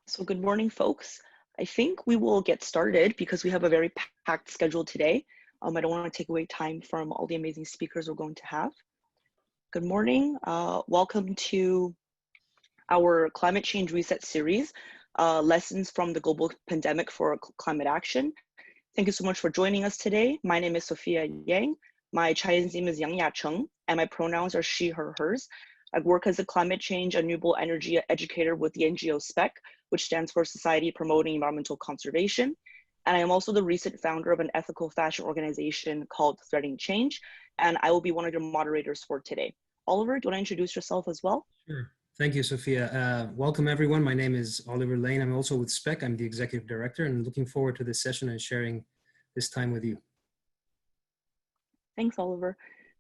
So good morning, folks. I think we will get started because we have a very packed schedule today. I don't want to take away time from all the amazing speakers we're going to have. Good morning. Welcome to our Climate Change Reset series, Lessons from the Global Pandemic for Climate Action. Thank you so much for joining us today. My name is Sophia Yang. My Chinese name is Yang Yacheng, and my pronouns are she, her, hers. I work as a climate change and renewable energy educator with the NGO SPEC, which stands for Society Promoting Environmental Conservation. And I am also the recent founder of an ethical fashion organization called Threading Change, and I will be one of your moderators for today. Oliver, do you want to introduce yourself as well? Sure. Thank you, Sophia. Welcome, everyone. My name is Oliver Lane. I'm also with SPEC. I'm the executive director, and looking forward to this session and sharing this time with you. Thanks, Oliver.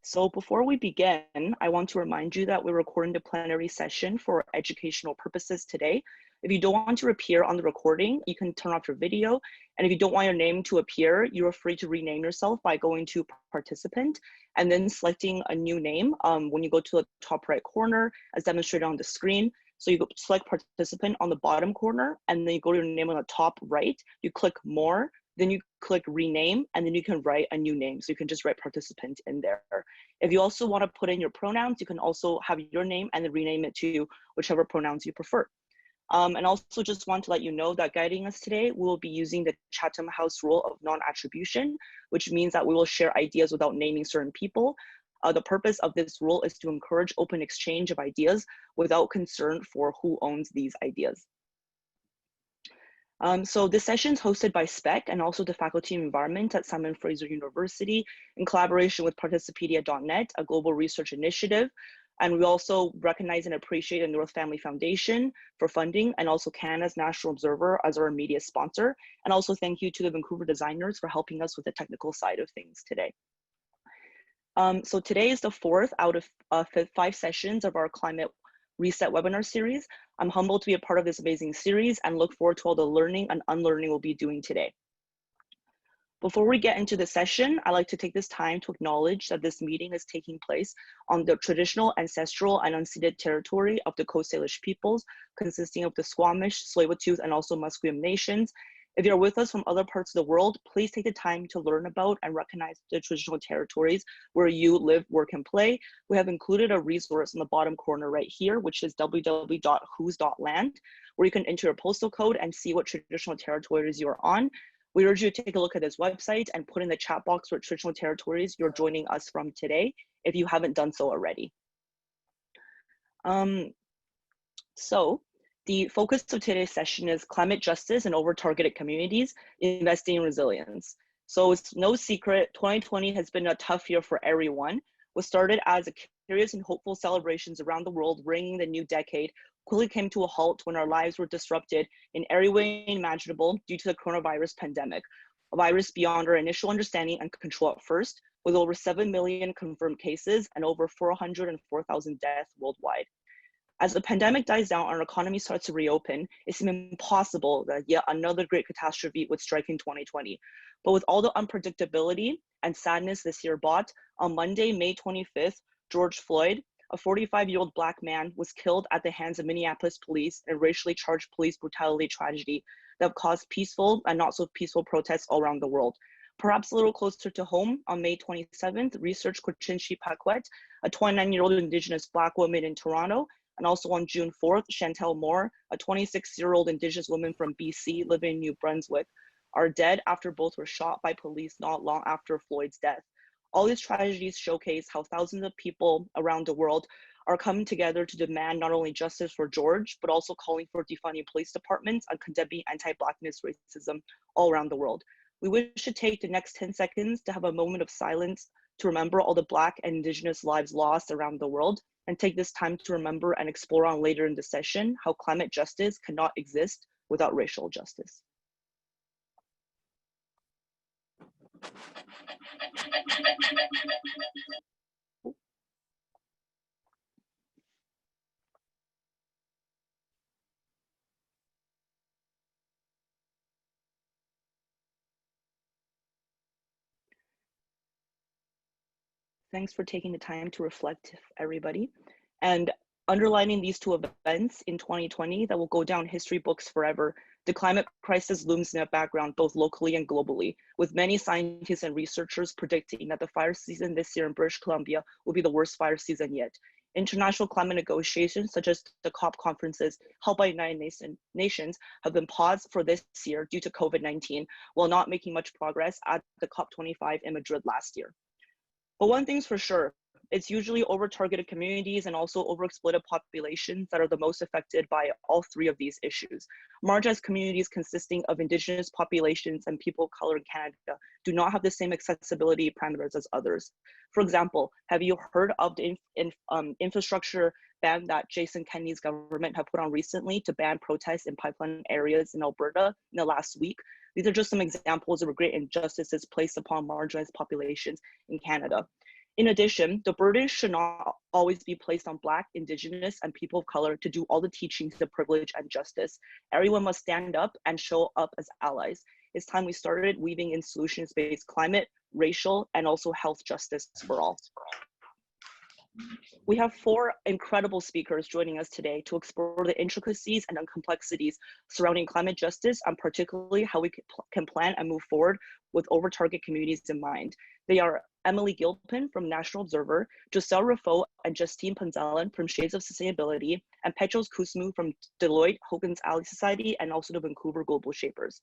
So before we begin, I want to remind you that we're recording the plenary session for educational purposes today. If you don't want to appear on the recording, you can turn off your video. And if you don't want your name to appear, you are free to rename yourself by going to participant and then selecting a new name when you go to the top right corner as demonstrated on the screen. So you select participant on the bottom corner and then you go to your name on the top right, you click more, then you click rename, and then you can write a new name. So you can just write participant in there. If you also want to put in your pronouns, you can also have your name and then rename it to whichever pronouns you prefer. And also just want to let you know that guiding us today, we will be using the Chatham House rule of non-attribution, which means that we will share ideas without naming certain people. The purpose of this rule is to encourage open exchange of ideas without concern for who owns these ideas. So this session is hosted by SPEC and also the Faculty of Environment at Simon Fraser University in collaboration with Participedia.net, a global research initiative. And we also recognize and appreciate the North Family Foundation for funding and also Canada's National Observer as our media sponsor. And also thank you to the Vancouver designers for helping us with the technical side of things today. So today is the fourth out of 5 sessions of our Climate Reset webinar series. I'm humbled to be a part of this amazing series and look forward to all the learning and unlearning we'll be doing today. Before we get into the session, I'd like to take this time to acknowledge that this meeting is taking place on the traditional, ancestral, and unceded territory of the Coast Salish peoples, consisting of the Squamish, Tsleil-Waututh, and also Musqueam nations. If you're with us from other parts of the world, please take the time to learn about and recognize the traditional territories where you live, work, and play. We have included a resource in the bottom corner right here, which is www.whos.land, where you can enter your postal code and see what traditional territories you are on. We urge you to take a look at this website and put in the chat box what traditional territories you're joining us from today, if you haven't done so already. The focus of today's session is climate justice and over-targeted communities, investing in resilience. So it's no secret, 2020 has been a tough year for everyone. What started as a curious and hopeful celebrations around the world ringing the new decade quickly came to a halt when our lives were disrupted in every way imaginable due to the coronavirus pandemic, a virus beyond our initial understanding and control at first, with over 7 million confirmed cases and over 404,000 deaths worldwide. As the pandemic dies down and our economy starts to reopen, it seemed impossible that yet another great catastrophe would strike in 2020. But with all the unpredictability and sadness this year brought, on Monday, May 25th, George Floyd, a 45-year-old Black man, was killed at the hands of Minneapolis police in a racially charged police brutality tragedy that caused peaceful and not so peaceful protests all around the world. Perhaps a little closer to home, on May 27th, research Kochinshi Paquette, a 29-year-old Indigenous Black woman in Toronto, and also on June 4th, Chantel Moore, a 26-year-old Indigenous woman from BC living in New Brunswick, are dead after both were shot by police not long after Floyd's death. All these tragedies showcase how thousands of people around the world are coming together to demand not only justice for George, but also calling for defunding police departments and condemning anti-Blackness racism all around the world. We wish to take the next 10 seconds to have a moment of silence to remember all the Black and Indigenous lives lost around the world, and take this time to remember and explore on later in the session how climate justice cannot exist without racial justice. Thanks for taking the time to reflect, everybody. And Underlining these two events in 2020 that will go down history books forever, the climate crisis looms in the background both locally and globally, with many scientists and researchers predicting that the fire season this year in British Columbia will be the worst fire season yet. International climate negotiations, such as the COP conferences held by United Nations, have been paused for this year due to COVID-19, while not making much progress at the COP25 in Madrid last year. But one thing's for sure, it's usually over-targeted communities and also overexploited populations that are the most affected by all three of these issues. Marginalized communities consisting of Indigenous populations and people of color in Canada do not have the same accessibility parameters as others. For example, have you heard of the infrastructure ban that Jason Kenney's government have put on recently to ban protests in pipeline areas in Alberta in the last week? These are just some examples of great injustices placed upon marginalized populations in Canada. In addition, the burden should not always be placed on Black, Indigenous, and people of color to do all the teachings of privilege and justice. Everyone must stand up and show up as allies. It's time we started weaving in solutions-based climate, racial, and also health justice for all. We have 4 incredible speakers joining us today to explore the intricacies and complexities surrounding climate justice, and particularly how we can plan and move forward with over-target communities in mind. They are Emilee Gilpin from National Observer, Jocelle Refol and Jestinne Punzalan from Shades of Sustainability, and Petros Kusmu from Deloitte, Hogan's Ally Society, and also the Vancouver Global Shapers.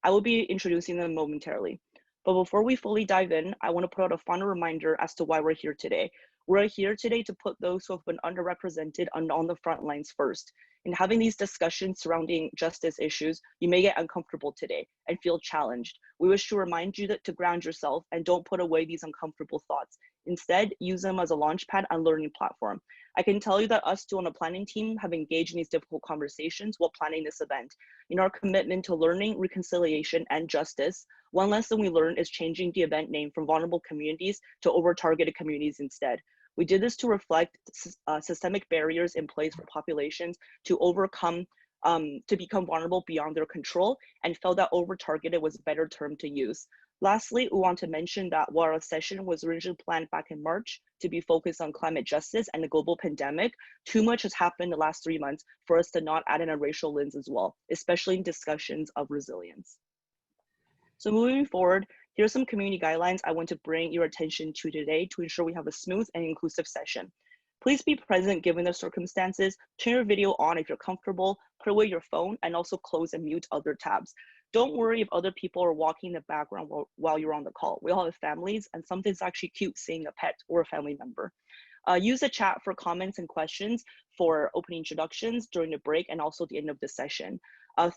I will be introducing them momentarily. But before we fully dive in, I want to put out a final reminder as to why we're here today. We're here today to put those who have been underrepresented on the front lines first. In having these discussions surrounding justice issues, you may get uncomfortable today and feel challenged. We wish to remind you to ground yourself and don't put away these uncomfortable thoughts. Instead, use them as a launchpad and learning platform. I can tell you that us two on the planning team have engaged in these difficult conversations while planning this event. In our commitment to learning, reconciliation, and justice, one lesson we learned is changing the event name from vulnerable communities to over-targeted communities instead. We did this to reflect systemic barriers in place for populations to overcome, to become vulnerable beyond their control, and felt that over-targeted was a better term to use. Lastly, we want to mention that while our session was originally planned back in March to be focused on climate justice and the global pandemic, too much has happened the last 3 months for us to not add in a racial lens as well, especially in discussions of resilience. So moving forward, here are some community guidelines I want to bring your attention to today to ensure we have a smooth and inclusive session. Please be present given the circumstances, turn your video on if you're comfortable, put away your phone, and also close and mute other tabs. Don't worry if other people are walking in the background while you're on the call. We all have families, and sometimes it's actually cute seeing a pet or a family member. Use the chat for comments and questions for opening introductions during the break and also the end of the session.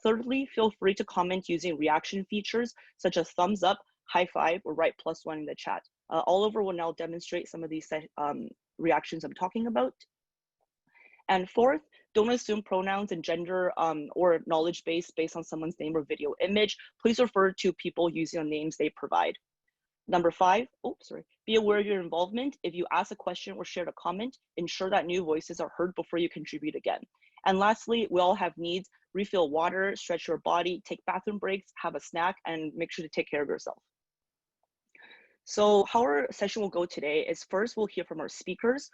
Thirdly, feel free to comment using reaction features such as thumbs up, high five, or write +1 in the chat. Oliver will now demonstrate some of these reactions I'm talking about. And fourth, don't assume pronouns and gender or knowledge base based on someone's name or video image. Please refer to people using the names they provide. Number 5, be aware of your involvement. If you ask a question or share a comment, ensure that new voices are heard before you contribute again. And lastly, we all have needs. Refill water, stretch your body, take bathroom breaks, have a snack, and make sure to take care of yourself. So how our session will go today is first we'll hear from our speakers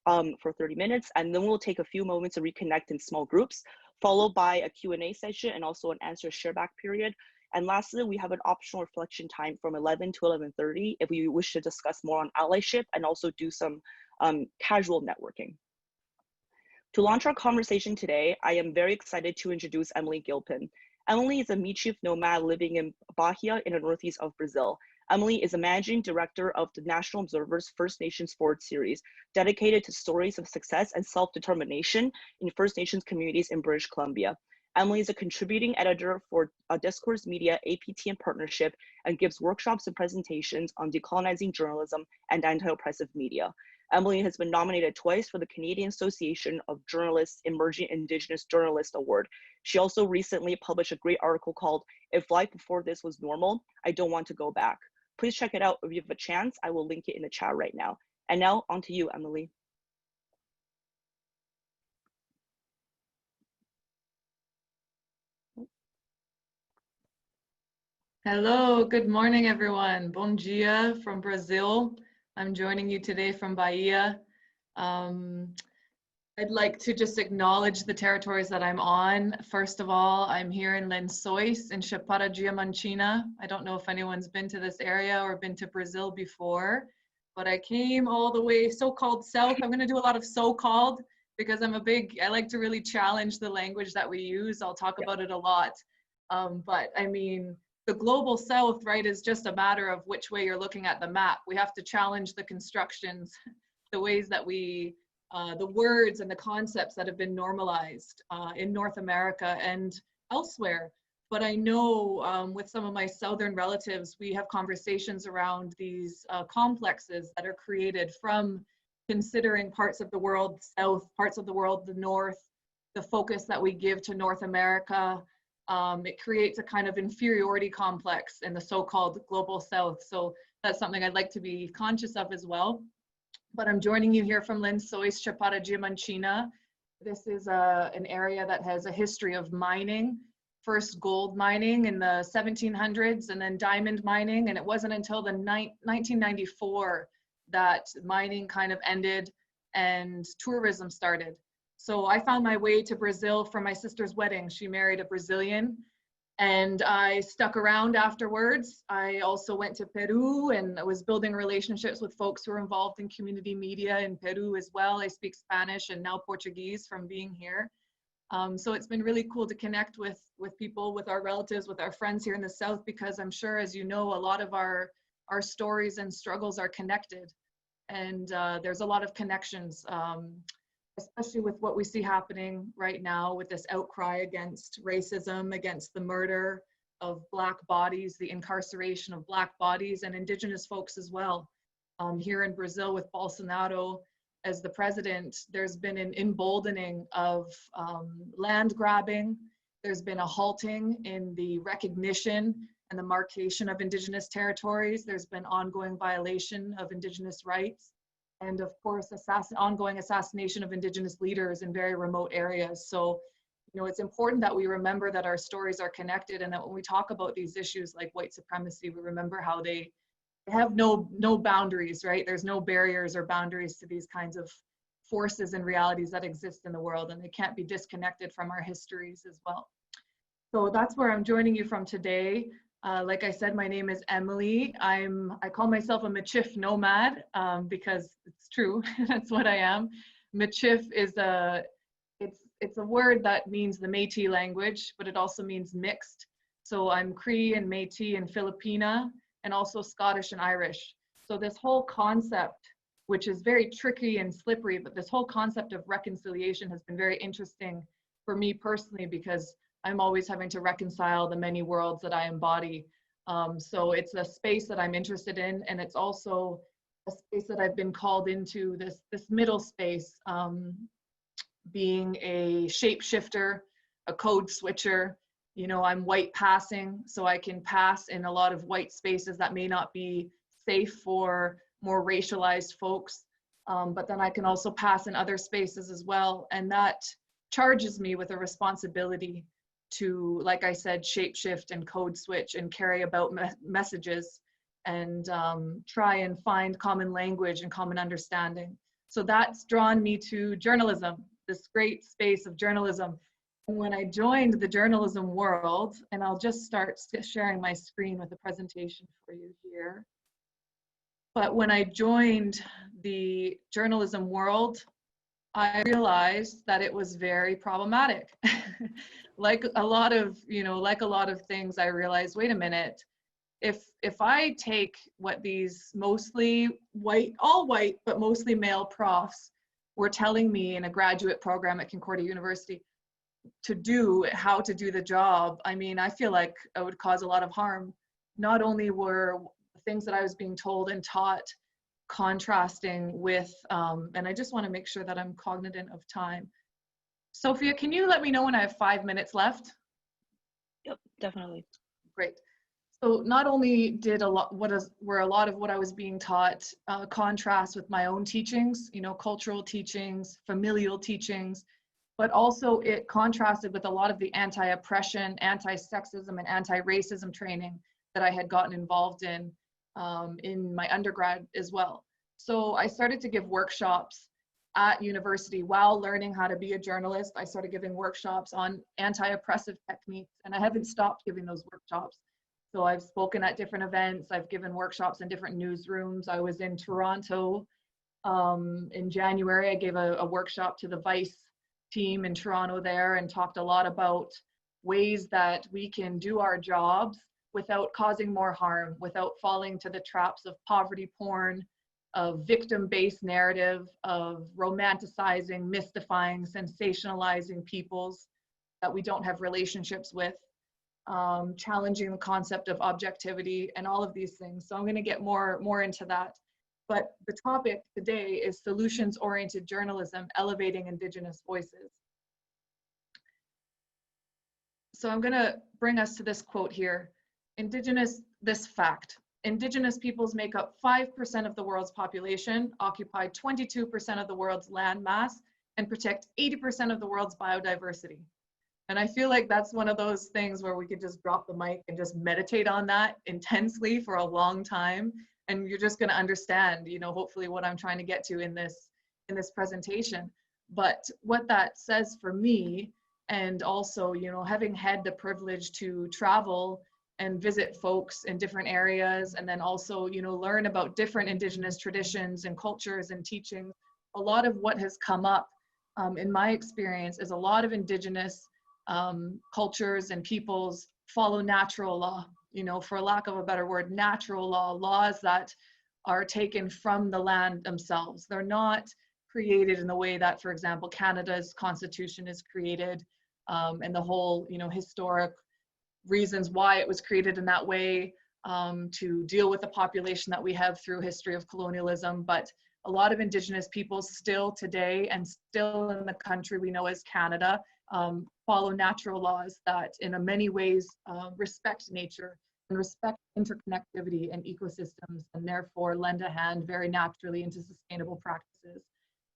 for 30 minutes, and then we'll take a few moments to reconnect in small groups, followed by a Q&A session and also an answer share back period. And lastly, we have an optional reflection time from 11 to 11:30 if we wish to discuss more on allyship and also do some casual networking. To launch our conversation today, I am very excited to introduce Emilee Gilpin. Emilee is a Michif nomad living in Bahia in the northeast of Brazil. Emilee is a managing director of the National Observer's First Nations Forward series, dedicated to stories of success and self-determination in First Nations communities in British Columbia. Emilee is a contributing editor for Discourse Media APT in partnership and gives workshops and presentations on decolonizing journalism and anti-oppressive media. Emilee has been nominated twice for the Canadian Association of Journalists Emerging Indigenous Journalist Award. She also recently published a great article called "If Life Before This Was Normal, I Don't Want to Go Back." Please check it out if you have a chance. I will link it in the chat right now. And now on to you, Emilee. Hello, good morning, everyone. Bom dia from Brazil. I'm joining you today from Bahia. I'd like to just acknowledge the territories that I'm on. First of all, I'm here in Lençóis in Chapada Diamantina. I don't know if anyone's been to this area or been to Brazil before, but I came all the way so-called south. I'm going to do a lot of so-called because I like to really challenge the language that we use. I'll talk about it a lot. But I mean, the global south, right, is just a matter of which way you're looking at the map. We have to challenge the constructions, the ways that we the words and the concepts that have been normalized in North America and elsewhere. But I know with some of my Southern relatives, we have conversations around these complexes that are created from considering parts of the world South, parts of the world the North, the focus that we give to North America. It creates a kind of inferiority complex in the so-called global South. So that's something I'd like to be conscious of as well. But I'm joining you here from Lençóis, Chapada Diamantina. This is an area that has a history of mining, first gold mining in the 1700s and then diamond mining. And it wasn't until the 1994 that mining kind of ended and tourism started. So I found my way to Brazil for my sister's wedding. She married a Brazilian. And I stuck around afterwards. I also went to Peru and I was building relationships with folks who are involved in community media in Peru as well. I speak Spanish and now Portuguese from being here. So it's been really cool to connect with people, with our relatives, with our friends here in the South, because I'm sure, as you know, a lot of our stories and struggles are connected. And there's a lot of connections. Especially with what we see happening right now with this outcry against racism, against the murder of Black bodies, the incarceration of Black bodies and Indigenous folks as well. Here in Brazil with Bolsonaro as the president, there's been an emboldening of land grabbing. There's been a halting in the recognition and the marcation of Indigenous territories. There's been ongoing violation of Indigenous rights. And of course, ongoing assassination of Indigenous leaders in very remote areas. So, you know, it's important that we remember that our stories are connected and that when we talk about these issues like white supremacy, we remember how they have no boundaries, right? There's no barriers or boundaries to these kinds of forces and realities that exist in the world, and they can't be disconnected from our histories as well. So that's where I'm joining you from today. Like I said, my name is Emilee. I call myself a Michif nomad because it's true. That's what I am. Michif is it's a word that means the Métis language, but it also means mixed. So I'm Cree and Métis and Filipina, and also Scottish and Irish. So this whole concept, which is very tricky and slippery, but this whole concept of reconciliation has been very interesting for me personally, because I'm always having to reconcile the many worlds that I embody. So it's a space that I'm interested in, and it's also a space that I've been called into, this middle space, being a shapeshifter, a code switcher. You know, I'm white passing, so I can pass in a lot of white spaces that may not be safe for more racialized folks, but then I can also pass in other spaces as well, and that charges me with a responsibility to, like I said, shapeshift and code switch and carry about messages and try and find common language and common understanding. So that's drawn me to journalism, this great space of journalism. And when I joined the journalism world, and I'll just start sharing my screen with a presentation for you here. But when I joined the journalism world, I realized that it was very problematic. Like a lot of things, I realized, wait a minute, if I take what these mostly white, all white, but mostly male profs were telling me in a graduate program at Concordia University to do, how to do the job, I mean, I feel like it would cause a lot of harm. Not only were things that I was being told and taught contrasting with, and I just want to make sure that I'm cognizant of time. Sophia, can you let me know when I have 5 minutes left? Yep, definitely. Great. So not only did a lot of what I was being taught contrast with my own teachings, you know, cultural teachings, familial teachings, but also it contrasted with a lot of the anti-oppression, anti-sexism, and anti-racism training that I had gotten involved in my undergrad as well. So I started to give workshops at university, while learning how to be a journalist, I started giving workshops on anti-oppressive techniques, and I haven't stopped giving those workshops. So I've spoken at different events, I've given workshops in different newsrooms. I was in Toronto in January. I gave a workshop to the Vice team in Toronto there and talked a lot about ways that we can do our jobs without causing more harm, without falling to the traps of poverty porn, of victim-based narrative, of romanticizing, mystifying, sensationalizing peoples that we don't have relationships with, challenging the concept of objectivity and all of these things. So I'm going to get more into that. But the topic today is solutions-oriented journalism, elevating Indigenous voices. So I'm going to bring us to this quote here. This fact. Indigenous peoples make up 5% of the world's population, occupy 22% of the world's land mass, and protect 80% of the world's biodiversity. And I feel like that's one of those things where we could just drop the mic and just meditate on that intensely for a long time. And you're just going to understand, you know, hopefully what I'm trying to get to in this presentation. But what that says for me, and also, you know, having had the privilege to travel and visit folks in different areas, and then also, you know, learn about different Indigenous traditions and cultures and teachings, a lot of what has come up in my experience is a lot of Indigenous cultures and peoples follow natural law, you know, for lack of a better word, natural law, laws that are taken from the land themselves. They're not created in the way that, for example, Canada's constitution is created, and the whole, you know, historic reasons why it was created in that way, to deal with the population that we have through history of colonialism. But a lot of Indigenous peoples still today, and still in the country we know as Canada, follow natural laws that in many ways respect nature and respect interconnectivity and ecosystems, and therefore lend a hand very naturally into sustainable practices.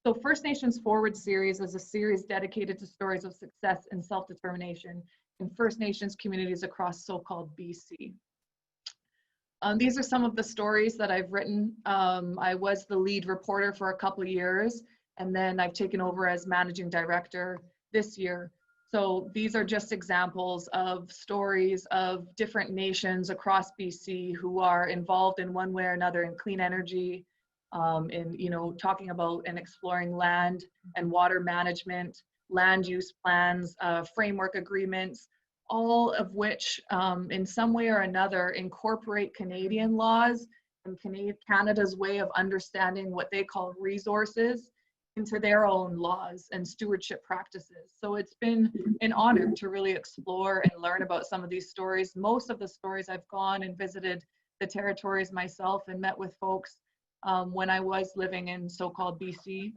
So First Nations Forward series is a series dedicated to stories of success and self-determination in First Nations communities across so-called BC. These are some of the stories that I've written. I was the lead reporter for a couple of years, and then I've taken over as managing director this year. So these are just examples of stories of different nations across BC who are involved in one way or another in clean energy, in, you know, talking about and exploring land and water management, land use plans, framework agreements, all of which in some way or another incorporate Canadian laws and Canada's way of understanding what they call resources into their own laws and stewardship practices. So it's been an honor to really explore and learn about some of these stories. Most of the stories I've gone and visited the territories myself and met with folks when I was living in so-called BC.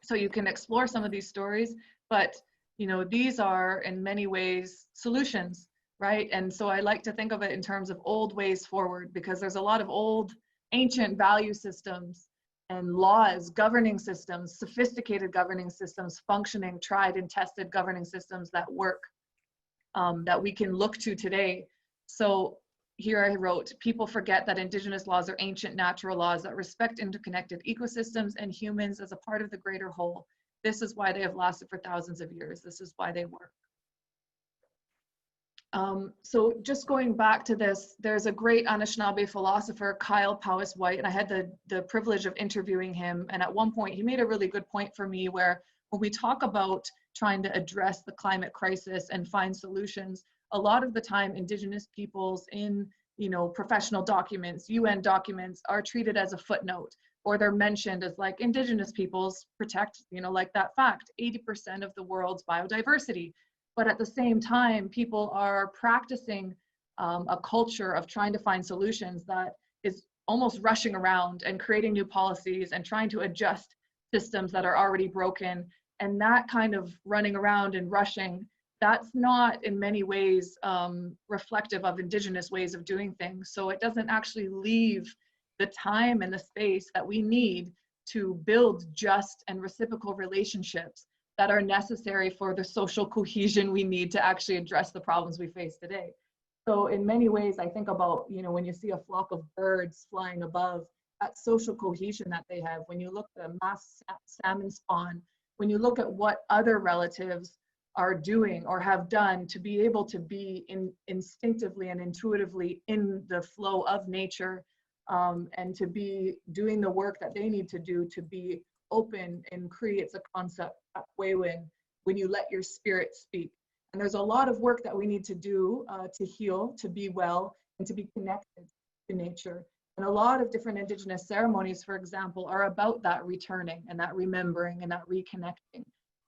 So you can explore some of these stories, but you know, these are in many ways solutions, right? And so I like to think of it in terms of old ways forward, because there's a lot of old ancient value systems and laws, governing systems, sophisticated governing systems, functioning, tried and tested governing systems that work, that we can look to today. So here I wrote, people forget that Indigenous laws are ancient natural laws that respect interconnected ecosystems and humans as a part of the greater whole. This is why they have lasted for thousands of years. This is why they work. So just going back to this, there's a great Anishinaabe philosopher, Kyle Powys White, and I had the privilege of interviewing him. And at one point, he made a really good point for me where when we talk about trying to address the climate crisis and find solutions, a lot of the time Indigenous peoples in, you know, professional documents, UN documents, are treated as a footnote, or they're mentioned as like Indigenous peoples protect, you know, like that fact, 80% of the world's biodiversity. But at the same time, people are practicing a culture of trying to find solutions that is almost rushing around and creating new policies and trying to adjust systems that are already broken. And that kind of running around and rushing, that's not in many ways reflective of Indigenous ways of doing things. So it doesn't actually leave the time and the space that we need to build just and reciprocal relationships that are necessary for the social cohesion we need to actually address the problems we face today. So in many ways, I think about, you know, when you see a flock of birds flying above, that social cohesion that they have, when you look at a mass salmon spawn, when you look at what other relatives are doing or have done to be able to be instinctively and intuitively in the flow of nature, and to be doing the work that they need to do to be open, and creates a concept when you let your spirit speak. And there's a lot of work that we need to do to heal, to be well, and to be connected to nature. And a lot of different Indigenous ceremonies, for example, are about that returning and that remembering and that reconnecting.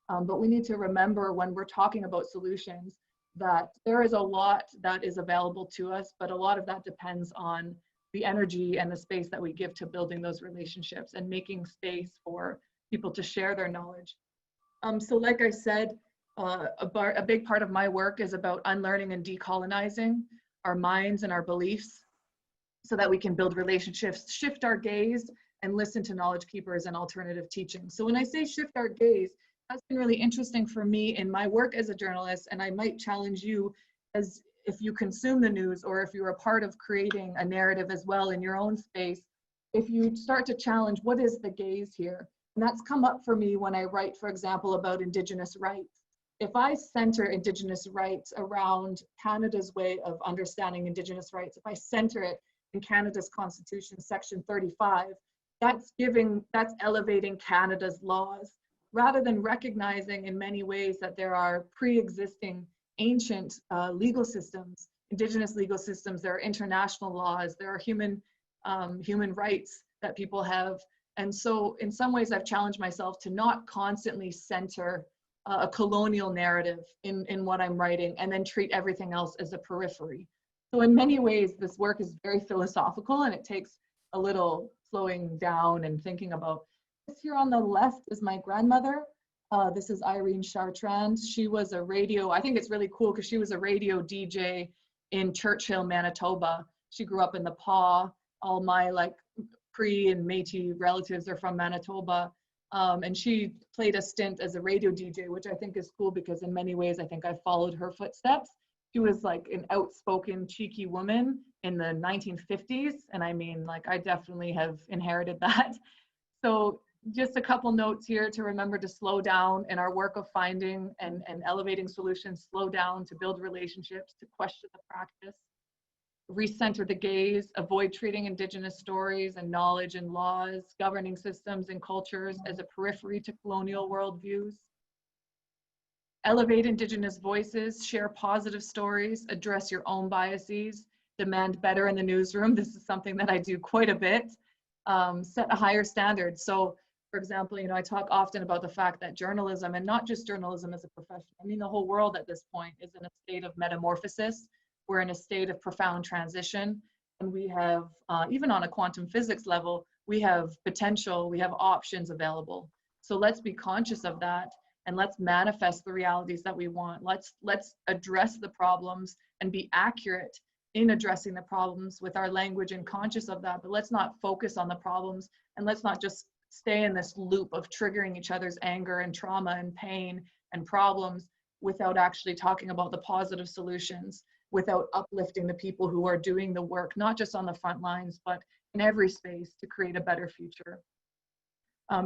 But we need to remember when we're talking about solutions that there is a lot that is available to us, but a lot of that depends on the energy and the space that we give to building those relationships and making space for people to share their knowledge. So like I said, a big part of my work is about unlearning and decolonizing our minds and our beliefs so that we can build relationships, shift our gaze, and listen to knowledge keepers and alternative teaching. So when I say shift our gaze, that's been really interesting for me in my work as a journalist, and I might challenge you as if you consume the news or if you're a part of creating a narrative as well in your own space, if you start to challenge what is the gaze here. And that's come up for me when I write, for example, about Indigenous rights. If I center Indigenous rights around Canada's way of understanding Indigenous rights, if I center it in Canada's Constitution, Section 35, that's elevating Canada's laws, rather than recognizing in many ways that there are pre-existing ancient legal systems, Indigenous legal systems, there are international laws, there are human rights that people have. And so in some ways I've challenged myself to not constantly center a colonial narrative in what I'm writing and then treat everything else as a periphery. So in many ways, this work is very philosophical, and it takes a little slowing down and thinking about. This here on the left is my grandmother. This is Irene Chartrand. She was a radio, I think it's really cool because she was a radio DJ in Churchill, Manitoba. She grew up in the Paw. All my Cree and Métis relatives are from Manitoba. And she played a stint as a radio DJ, which I think is cool because in many ways, I think I followed her footsteps. She was like an outspoken, cheeky woman in the 1950s. And I mean, I definitely have inherited that. So just a couple notes here to remember to slow down in our work of finding and elevating solutions, slow down to build relationships, to question the practice, recenter the gaze, avoid treating Indigenous stories and knowledge and laws, governing systems and cultures as a periphery to colonial worldviews. Elevate Indigenous voices, share positive stories, address your own biases, demand better in the newsroom. This is something that I do quite a bit. Set a higher standard. So, for example, I talk often about the fact that journalism, and not just journalism as a profession, I mean, the whole world at this point is in a state of metamorphosis. We're in a state of profound transition. And we have, even on a quantum physics level, we have potential, we have options available. So let's be conscious of that. And let's manifest the realities that we want. Let's address the problems and be accurate in addressing the problems with our language and conscious of that. But let's not focus on the problems, and let's not just stay in this loop of triggering each other's anger and trauma and pain and problems without actually talking about the positive solutions, without uplifting the people who are doing the work, not just on the front lines, but in every space to create a better future.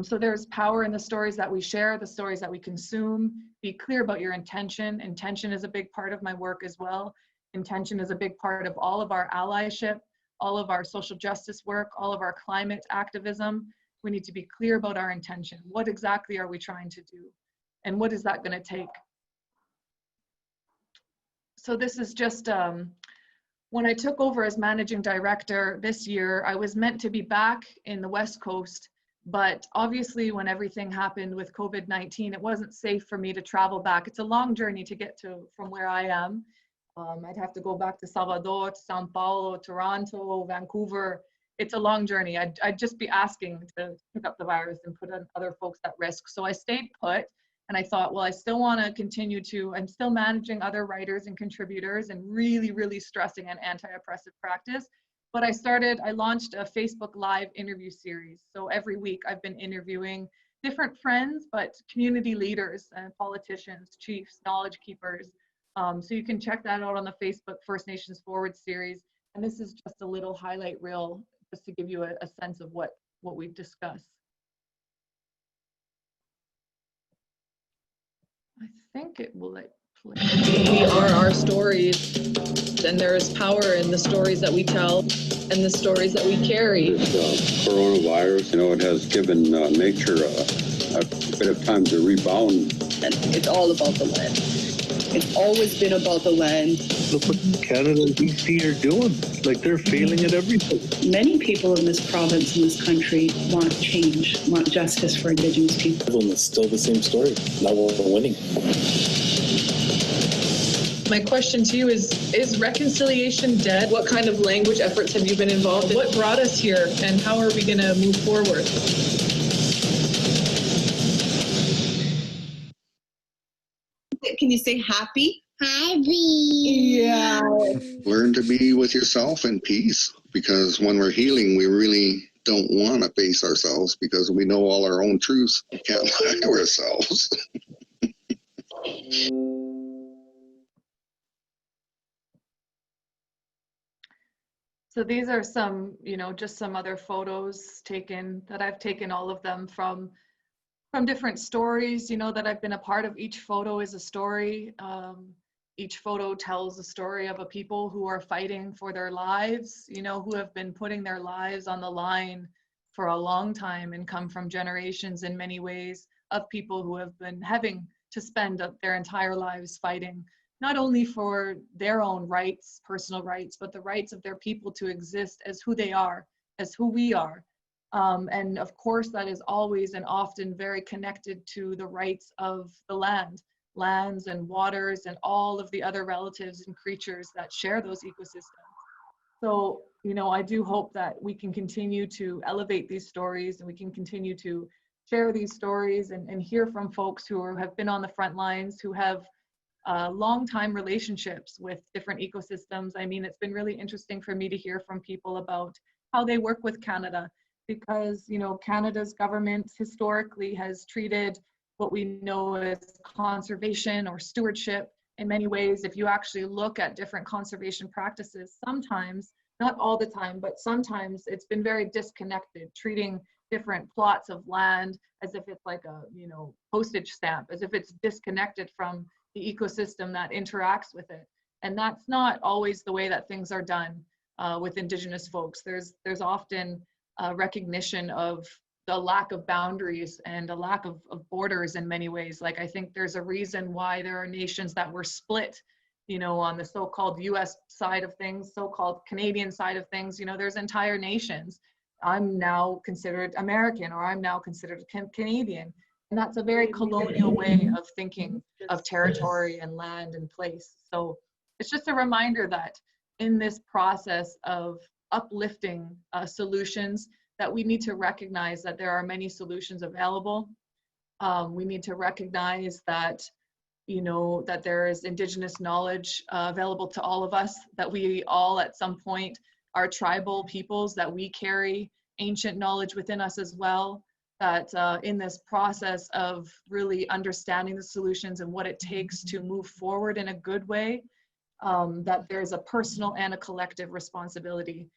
So there's power in the stories that we share, the stories that we consume. Be clear about your intention. Intention is a big part of my work as well. Intention is a big part of all of our allyship, all of our social justice work, all of our climate activism. We need to be clear about our intention. What exactly are we trying to do? And what is that going to take? So this is just, when I took over as managing director this year, I was meant to be back in the West Coast. But obviously, when everything happened with COVID-19, it wasn't safe for me to travel back. It's a long journey to get to from where I am. I'd have to go back to Salvador, to Sao Paulo, Toronto, Vancouver. It's a long journey. I'd just be asking to pick up the virus and put other folks at risk. So I stayed put, and I thought, well, I still want to continue to, I'm still managing other writers and contributors and really, really stressing an anti-oppressive practice. But I launched a Facebook Live interview series. So every week I've been interviewing different friends, but community leaders and politicians, chiefs, knowledge keepers. So you can check that out on the Facebook First Nations Forward series. And this is just a little highlight reel just to give you a sense of what we've discussed. I think it will let play. We are our stories, and there is power in the stories that we tell and the stories that we carry. This coronavirus, it has given nature a bit of time to rebound. And it's all about the land. It's always been about the land. Look what Canada and BC are doing. Like, they're failing at everything. Many people in this province, in this country, want change, want justice for Indigenous people. It's still the same story. Now we're winning. My question to you is reconciliation dead? What kind of language efforts have you been involved in? What brought us here, and how are we going to move forward? Can you say happy? Happy. Yeah. Learn to be with yourself in peace, because when we're healing, we really don't want to face ourselves because we know all our own truths. We can't lie to ourselves. So these are some, just some other photos that I've taken, all of them from different stories, that I've been a part of. Each photo is a story. Each photo tells a story of a people who are fighting for their lives, who have been putting their lives on the line for a long time and come from generations in many ways of people who have been having to spend their entire lives fighting, not only for their own rights, personal rights, but the rights of their people to exist as who they are, as who we are. And of course, that is always and often very connected to the rights of the lands and waters and all of the other relatives and creatures that share those ecosystems. So, I do hope that we can continue to elevate these stories, and we can continue to share these stories and hear from folks who have been on the front lines, who have long time relationships with different ecosystems. I mean, it's been really interesting for me to hear from people about how they work with Canada, because Canada's government historically has treated what we know as conservation or stewardship in many ways. If you actually look at different conservation practices, sometimes, not all the time, but sometimes it's been very disconnected, treating different plots of land as if it's like a postage stamp, as if it's disconnected from the ecosystem that interacts with it. And that's not always the way that things are done with Indigenous folks. There's often recognition of the lack of boundaries and a lack of borders in many ways. Like, I think there's a reason why there are nations that were split, on the so-called US side of things, so-called Canadian side of things. There's entire nations. I'm now considered American, or I'm now considered Canadian. And that's a very colonial way of thinking of territory and land and place. So it's just a reminder that in this process of uplifting solutions, that we need to recognize that there are many solutions available. We need to recognize that, that there is Indigenous knowledge available to all of us, that we all at some point are tribal peoples, that we carry ancient knowledge within us as well, that in this process of really understanding the solutions and what it takes to move forward in a good way, that there's a personal and a collective responsibility.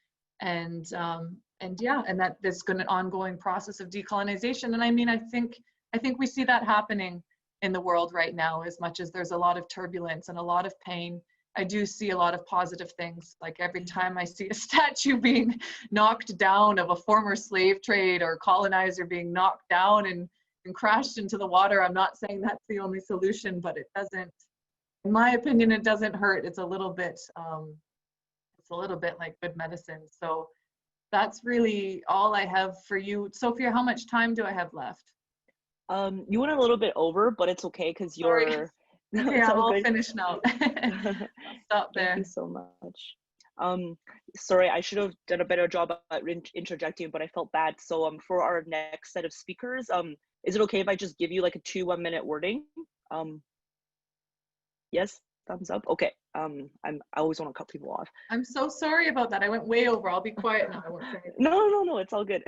And that there's going to be an ongoing process of decolonization. And I mean, I think we see that happening in the world right now. As much as there's a lot of turbulence and a lot of pain, I do see a lot of positive things. Like, every time I see a statue being knocked down of a former slave trade or colonizer being knocked down and crashed into the water, I'm not saying that's the only solution, but it doesn't, in my opinion, it doesn't hurt. It's a little bit like good medicine. So that's really all I have for you. Sophia, how much time do I have left? You went a little bit over, but it's okay because you're... Okay, I'm all finished now. Stop there. Thank you so much. Sorry, I should have done a better job at interjecting, but I felt bad. So for our next set of speakers, is it okay if I just give you like a 1-minute wording? Yes, thumbs up. Okay. I always want to cut people off. I'm so sorry about that. I went way over. I'll be quiet now. I won't say anything. No, it's all good.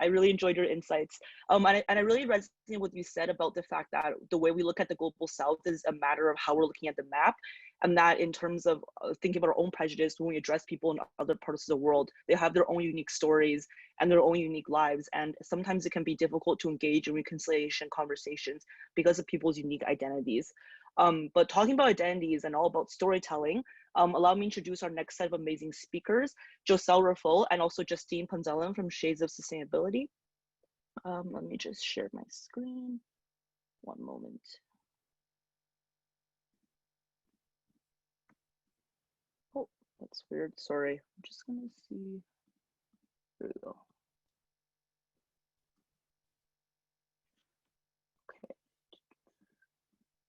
I really enjoyed your insights. And I really resonate with what you said about the fact that the way we look at the global South is a matter of how we're looking at the map, and that in terms of thinking about our own prejudice, when we address people in other parts of the world, they have their own unique stories and their own unique lives. And sometimes it can be difficult to engage in reconciliation conversations because of people's unique identities. But talking about identities and all about storytelling, allow me to introduce our next set of amazing speakers, Jocelle, Refol, and also Jestinne Punzalan from Shades of Sustainability. Let me just share my screen. One moment. Oh, that's weird. Sorry. I'm just gonna see. There we go. Okay.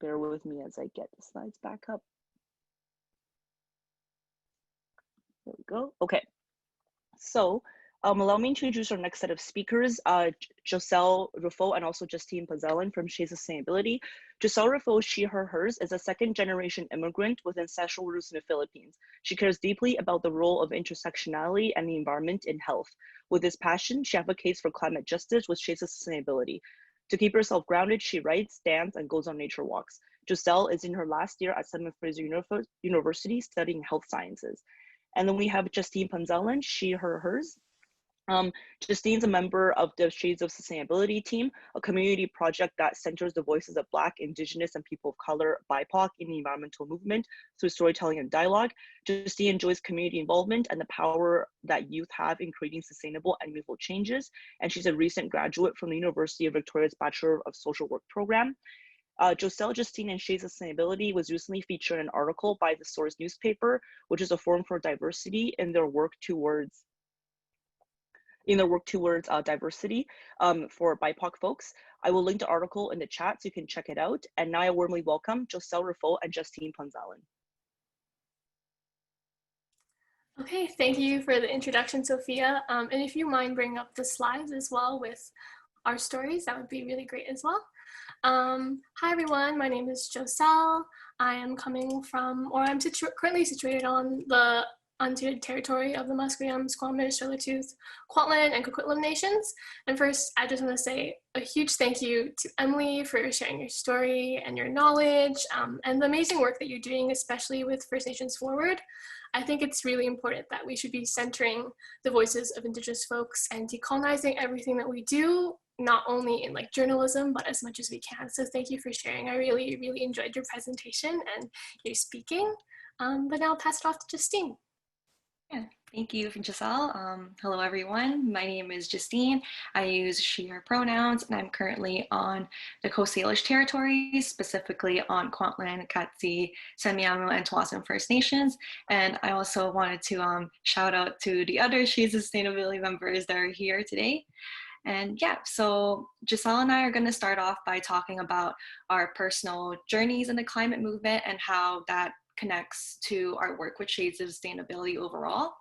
Bear with me as I get the slides back up. There we go. Okay. So allow me to introduce our next set of speakers, Jocelle, Refol, and also Jestinne Punzalan from Shades of Sustainability. Jocelle Refol, she, her, hers, is a second-generation immigrant with ancestral roots in the Philippines. She cares deeply about the role of intersectionality and the environment in health. With this passion, she advocates for climate justice with Shades of Sustainability. To keep herself grounded, she writes, dances, and goes on nature walks. Jocelle is in her last year at Simon Fraser University studying health sciences. And then we have Jestinne Punzalan, she, her, hers. Jestinne's a member of the Shades of Sustainability team, a community project that centers the voices of Black, Indigenous, and people of color, BIPOC, in the environmental movement through storytelling and dialogue. Jestinne enjoys community involvement and the power that youth have in creating sustainable and meaningful changes. And she's a recent graduate from the University of Victoria's Bachelor of Social Work program. Jocelle, Jestinne, and Shades of Sustainability was recently featured in an article by The Source newspaper, which is a forum for diversity in their work towards diversity for BIPOC folks. I will link the article in the chat so you can check it out. And now I warmly welcome Jocelle, Refol, and Jestinne Punzalan. Okay, thank you for the introduction, Sophia. And if you mind bringing up the slides as well with our stories, that would be really great as well. Hi everyone, my name is Jocelle. I am coming from, or I'm currently situated on the unceded territory of the Musqueam, Squamish, Tsleil-Waututh, Kwantlen, and Coquitlam nations. And first, I just want to say a huge thank you to Emilee for sharing your story and your knowledge and the amazing work that you're doing, especially with First Nations Forward. I think it's really important that we should be centering the voices of Indigenous folks and decolonizing everything that we do, not only in like journalism, but as much as we can. So thank you for sharing. I really, really enjoyed your presentation and your speaking. But now I'll pass it off to Jestinne. Yeah, thank you, Jocelle. Hello, everyone. My name is Jestinne. I use she, her pronouns, and I'm currently on the Coast Salish territories, specifically on Kwantlen, Katsi, Semiahmoo, and Tsawwassen First Nations. And I also wanted to shout out to the other Shades of Sustainability members that are here today. And yeah, so Jocelle and I are going to start off by talking about our personal journeys in the climate movement and how that connects to our work with Shades of Sustainability overall.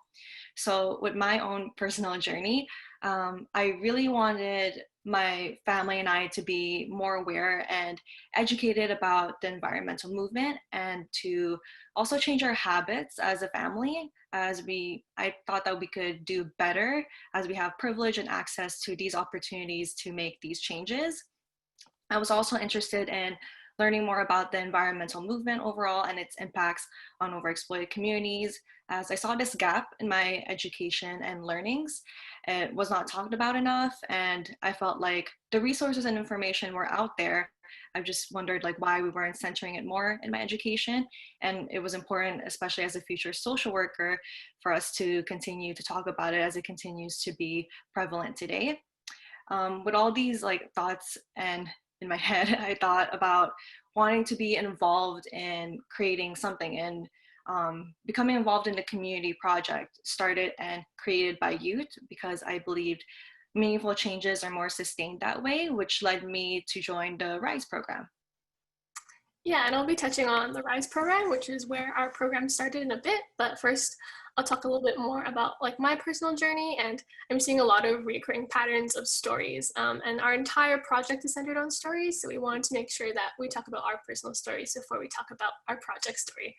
So with my own personal journey, I really wanted my family and I to be more aware and educated about the environmental movement and to also change our habits as a family, I thought that we could do better as we have privilege and access to these opportunities to make these changes. I was also interested in learning more about the environmental movement overall and its impacts on overexploited communities, as I saw this gap in my education and learnings. It was not talked about enough, and I felt like the resources and information were out there. I just wondered like why we weren't centering it more in my education. And it was important, especially as a future social worker, for us to continue to talk about it as it continues to be prevalent today. With all these like thoughts and in my head, I thought about wanting to be involved in creating something and becoming involved in the community project started and created by youth, because I believed meaningful changes are more sustained that way, which led me to join the RISE program. Yeah, and I'll be touching on the RISE program, which is where our program started in a bit. But first, I'll talk a little bit more about like my personal journey, and I'm seeing a lot of recurring patterns of stories. And our entire project is centered on stories, so we wanted to make sure that we talk about our personal stories before we talk about our project story.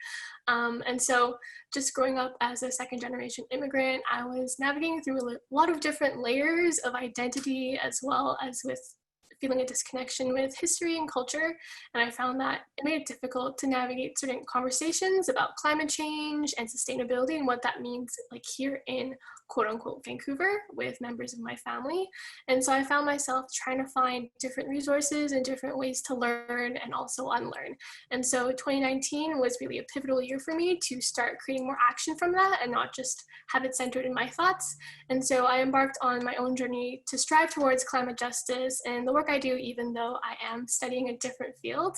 And so just growing up as a second generation immigrant, I was navigating through a lot of different layers of identity, as well as with feeling a disconnection with history and culture. And I found that it made it difficult to navigate certain conversations about climate change and sustainability and what that means like here in quote unquote Vancouver with members of my family. And so I found myself trying to find different resources and different ways to learn and also unlearn. And so 2019 was really a pivotal year for me to start creating more action from that and not just have it centered in my thoughts. And so I embarked on my own journey to strive towards climate justice and the work I do, even though I am studying a different field.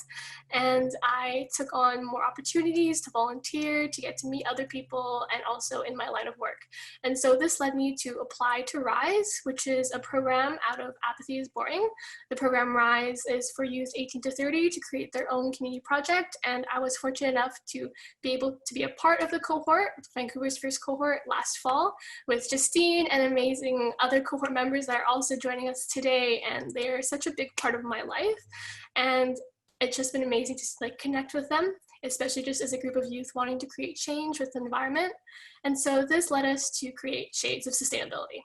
And I took on more opportunities to volunteer, to get to meet other people, and also in my line of work. And so this led me to apply to RISE, which is a program out of Apathy is Boring. The program RISE is for youth 18 to 30 to create their own community project. And I was fortunate enough to be able to be a part of the cohort, Vancouver's first cohort last fall, with Jestinne and amazing other cohort members that are also joining us today. And they're such a big part of my life. And it's just been amazing to like connect with them, especially just as a group of youth wanting to create change with the environment. And so this led us to create Shades of Sustainability.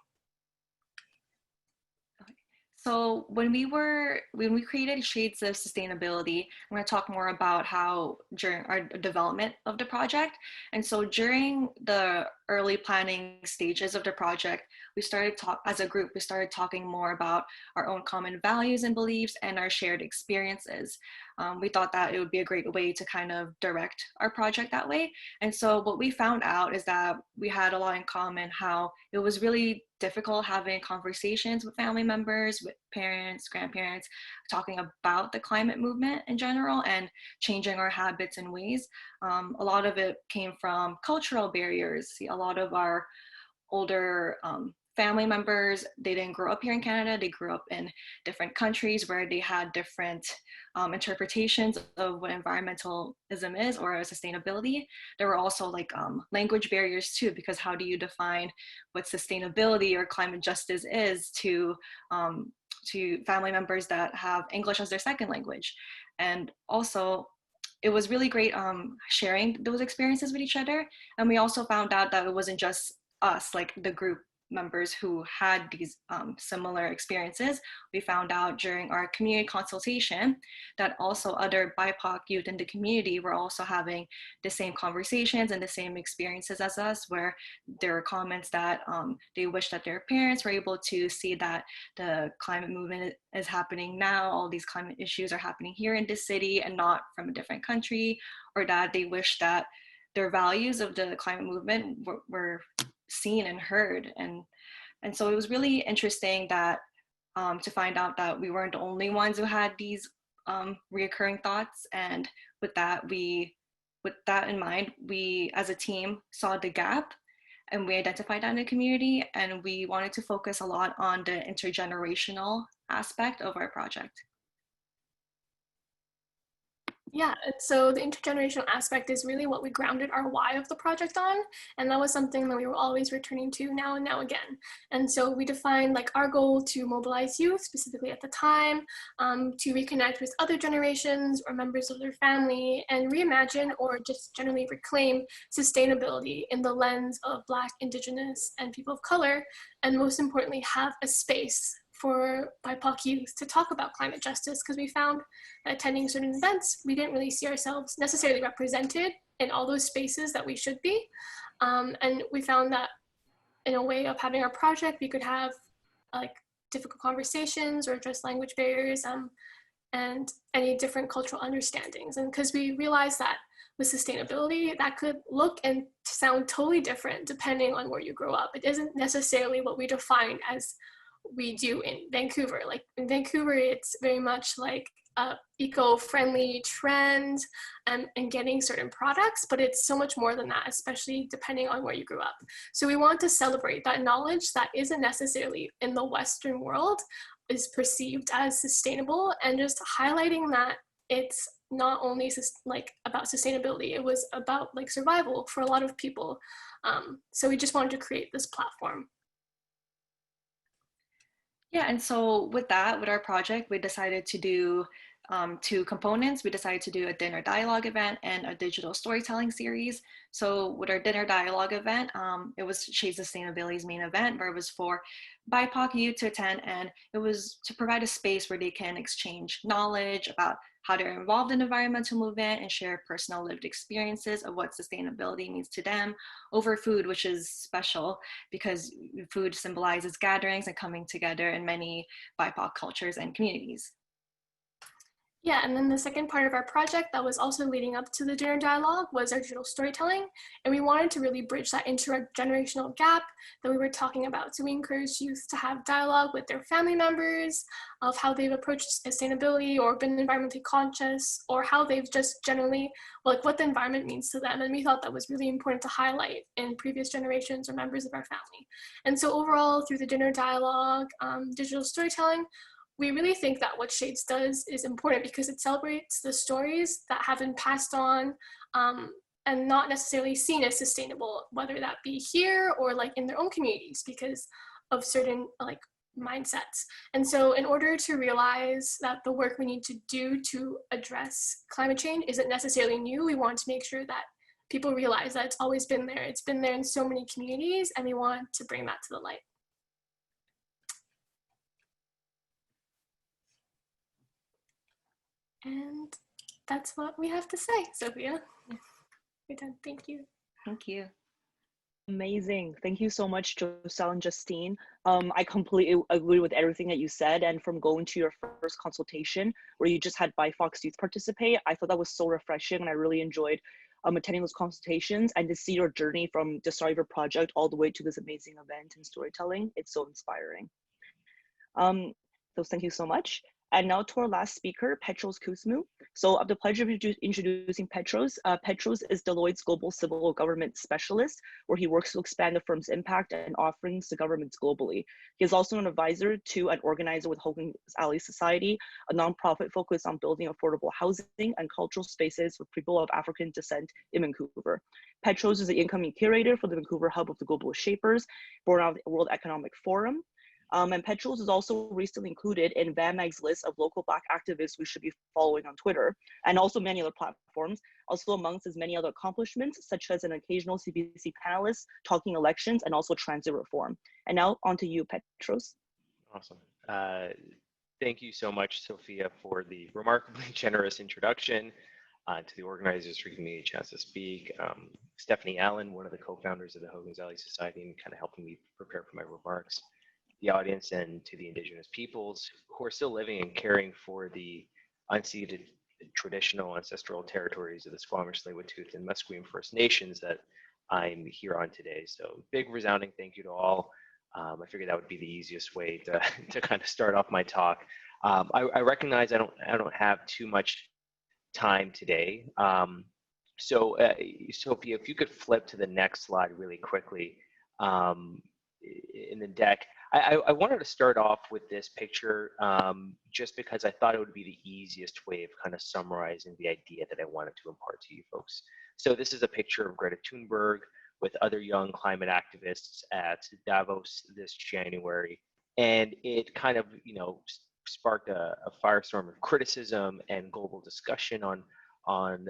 So when we created Shades of Sustainability, I'm going to talk more about how during our development of the project. And so during the early planning stages of the project, we started talking more about our own common values and beliefs and our shared experiences. We thought that it would be a great way to kind of direct our project that way. And so what we found out is that we had a lot in common, how it was really difficult having conversations with family members, with parents, grandparents, talking about the climate movement in general and changing our habits and ways. A lot of it came from cultural barriers. A lot of our older family members, they didn't grow up here in Canada, they grew up in different countries where they had different interpretations of what environmentalism is or sustainability. There were also like language barriers too, because how do you define what sustainability or climate justice is to family members that have English as their second language? And also, it was really great sharing those experiences with each other. And we also found out that it wasn't just us, like the group members who had these similar experiences. We found out during our community consultation that also other BIPOC youth in the community were also having the same conversations and the same experiences as us, where there are comments that they wish that their parents were able to see that the climate movement is happening now, all these climate issues are happening here in this city and not from a different country, or that they wish that their values of the climate movement were seen and heard. And so it was really interesting that to find out that we weren't the only ones who had these reoccurring thoughts. And with that in mind, we as a team saw the gap and we identified that in the community, and we wanted to focus a lot on the intergenerational aspect of our project. Yeah, so the intergenerational aspect is really what we grounded our why of the project on, and that was something that we were always returning to now and now again. And so we defined like our goal to mobilize youth, specifically at the time, to reconnect with other generations or members of their family, and reimagine or just generally reclaim sustainability in the lens of Black, Indigenous, and people of color, and most importantly, have a space for BIPOC youth to talk about climate justice, because we found that attending certain events, we didn't really see ourselves necessarily represented in all those spaces that we should be. And we found that in a way of having our project, we could have like difficult conversations or address language barriers and any different cultural understandings. And because we realized that with sustainability, that could look and sound totally different depending on where you grow up. It isn't necessarily what we define as we do in Vancouver. Like in Vancouver, it's very much like eco-friendly trend and getting certain products, but it's so much more than that, especially depending on where you grew up. So we want to celebrate that knowledge that isn't necessarily in the Western world is perceived as sustainable, and just highlighting that it's not only about sustainability, it was about like survival for a lot of people. So we just wanted to create this platform. Yeah, and so with our project, we decided to do two components. We decided to do a dinner dialogue event and a digital storytelling series. So with our dinner dialogue event, it was Shades Sustainability's main event, where it was for BIPOC youth to attend, and it was to provide a space where they can exchange knowledge about how they're involved in the environmental movement and share personal lived experiences of what sustainability means to them over food, which is special because food symbolizes gatherings and coming together in many BIPOC cultures and communities. Yeah, and then the second part of our project that was also leading up to the dinner dialogue was our digital storytelling. And we wanted to really bridge that intergenerational gap that we were talking about. So we encouraged youth to have dialogue with their family members of how they've approached sustainability or been environmentally conscious, or how they've just generally, like what the environment means to them. And we thought that was really important to highlight in previous generations or members of our family. And so overall, through the dinner dialogue, digital storytelling, we really think that what Shades does is important because it celebrates the stories that have been passed on and not necessarily seen as sustainable, whether that be here or like in their own communities because of certain like mindsets. And so in order to realize that the work we need to do to address climate change isn't necessarily new, we want to make sure that people realize that it's always been there. It's been there in so many communities, and we want to bring that to the light. And that's what we have to say, Sophia. We're done. Thank you. Thank you. Amazing. Thank you so much, Jocelle and Jestinne. I completely agree with everything that you said. And from going to your first consultation where you just had BIPOC youth participate, I thought that was so refreshing, and I really enjoyed attending those consultations, and to see your journey from the start of your project all the way to this amazing event and storytelling. It's so inspiring. So thank you so much. And now to our last speaker, Petros Kusmu. So I have the pleasure of introducing Petros. Petros is Deloitte's Global Civil Government Specialist, where he works to expand the firm's impact and offerings to governments globally. He is also an advisor to and organizer with Hogan's Ally Society, a nonprofit focused on building affordable housing and cultural spaces for people of African descent in Vancouver. Petros is the incoming curator for the Vancouver Hub of the Global Shapers, born out of the World Economic Forum. And Petros is also recently included in VanMag's list of local Black activists we should be following on Twitter, and also many other platforms, also amongst his many other accomplishments, such as an occasional CBC panelist talking elections and also transit reform. And now on to you, Petros. Awesome. Thank you so much, Sophia, for the remarkably generous introduction, to the organizers for giving me a chance to speak. Stephanie Allen, one of the co-founders of the Hogan's Ally Society, and kind of helping me prepare for my remarks. The audience, and to the Indigenous peoples who are still living and caring for the unceded traditional ancestral territories of the Squamish, Tsleil-Waututh, and Musqueam First Nations that I'm here on today. So big resounding thank you to all. I figured that would be the easiest way to kind of start off my talk. I recognize I don't have too much time today. So Sophia, if you could flip to the next slide really quickly in the deck. I wanted to start off with this picture just because I thought it would be the easiest way of kind of summarizing the idea that I wanted to impart to you folks. So this is a picture of Greta Thunberg with other young climate activists at Davos this January. And it kind of, sparked a firestorm of criticism and global discussion on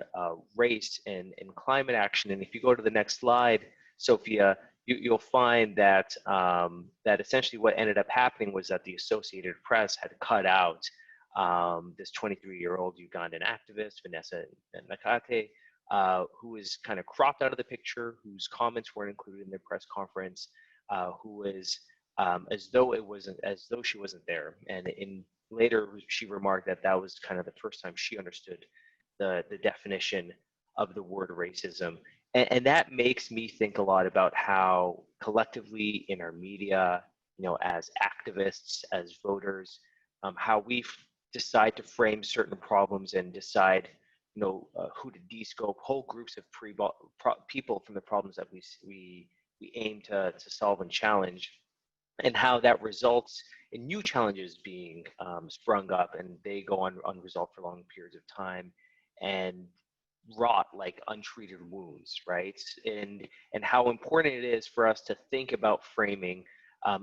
race and climate action. And if you go to the next slide, Sophia, you'll find that that essentially what ended up happening was that the Associated Press had cut out this 23-year-old Ugandan activist, Vanessa Nakate, who was kind of cropped out of the picture, whose comments weren't included in the press conference, who was as though she wasn't there. And later she remarked that that was kind of the first time she understood the definition of the word racism. And that makes me think a lot about how collectively in our media, as activists, as voters, how we decide to frame certain problems and decide, who to de-scope whole groups of people from the problems that we aim to solve and challenge, and how that results in new challenges being sprung up, and they go unresolved for long periods of time. and rot like untreated wounds, right? And how important it is for us to think about framing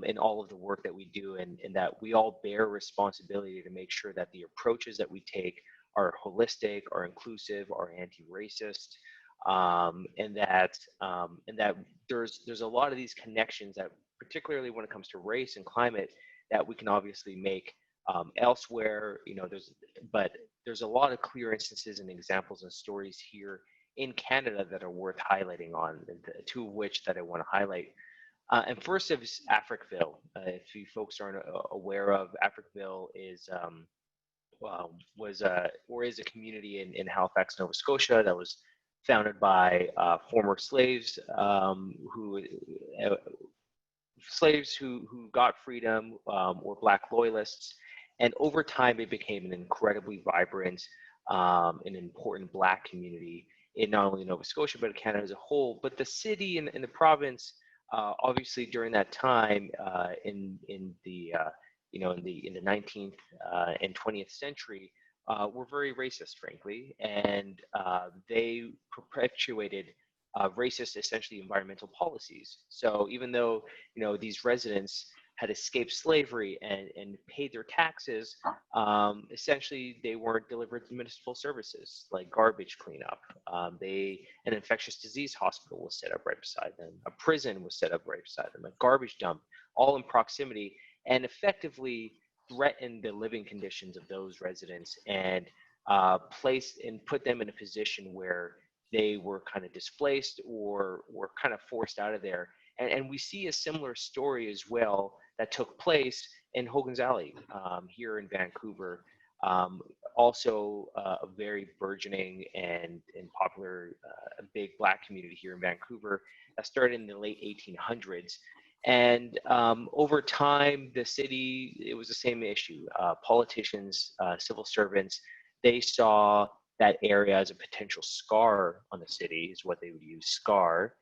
in all of the work that we do, and that we all bear responsibility to make sure that the approaches that we take are holistic, are inclusive, are anti-racist, and that there's a lot of these connections that, particularly when it comes to race and climate, that we can obviously make elsewhere. There's a lot of clear instances and examples and stories here in Canada that are worth highlighting on, two of which that I want to highlight. And first is Africville. If you folks aren't aware of, Africville is a community in Halifax, Nova Scotia, that was founded by former slaves who got freedom, or Black loyalists. And over time, it became an incredibly vibrant and important Black community in not only Nova Scotia, but Canada as a whole. But the city and the province, obviously during that time, in the 19th and 20th century, were very racist, frankly, and they perpetuated racist, essentially, environmental policies. So even though these residents had escaped slavery and paid their taxes, essentially they weren't delivered municipal services like garbage cleanup. An infectious disease hospital was set up right beside them. A prison was set up right beside them. A garbage dump, all in proximity, and effectively threatened the living conditions of those residents, and put them in a position where they were kind of displaced or were kind of forced out of there. And we see a similar story as well that took place in Hogan's Alley here in Vancouver. Also a very burgeoning and popular big Black community here in Vancouver that started in the late 1800s. And over time, the city, it was the same issue. Politicians, civil servants, they saw that area as a potential scar on the city, is what they would use, scar,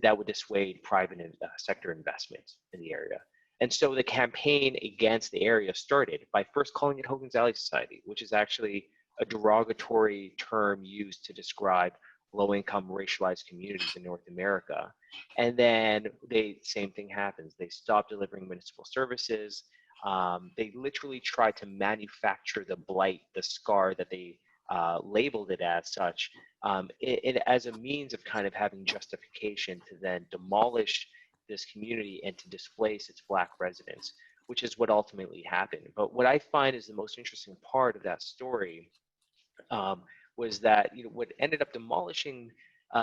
that would dissuade private sector investment in the area. And so the campaign against the area started by first calling it Hogan's Alley Society, which is actually a derogatory term used to describe low-income racialized communities in North America. And then same thing happens. They stop delivering municipal services. They literally try to manufacture the blight, the scar that they labeled it as such, as a means of kind of having justification to then demolish this community and to displace its Black residents, which is what ultimately happened. But what I find is the most interesting part of that story was that what ended up demolishing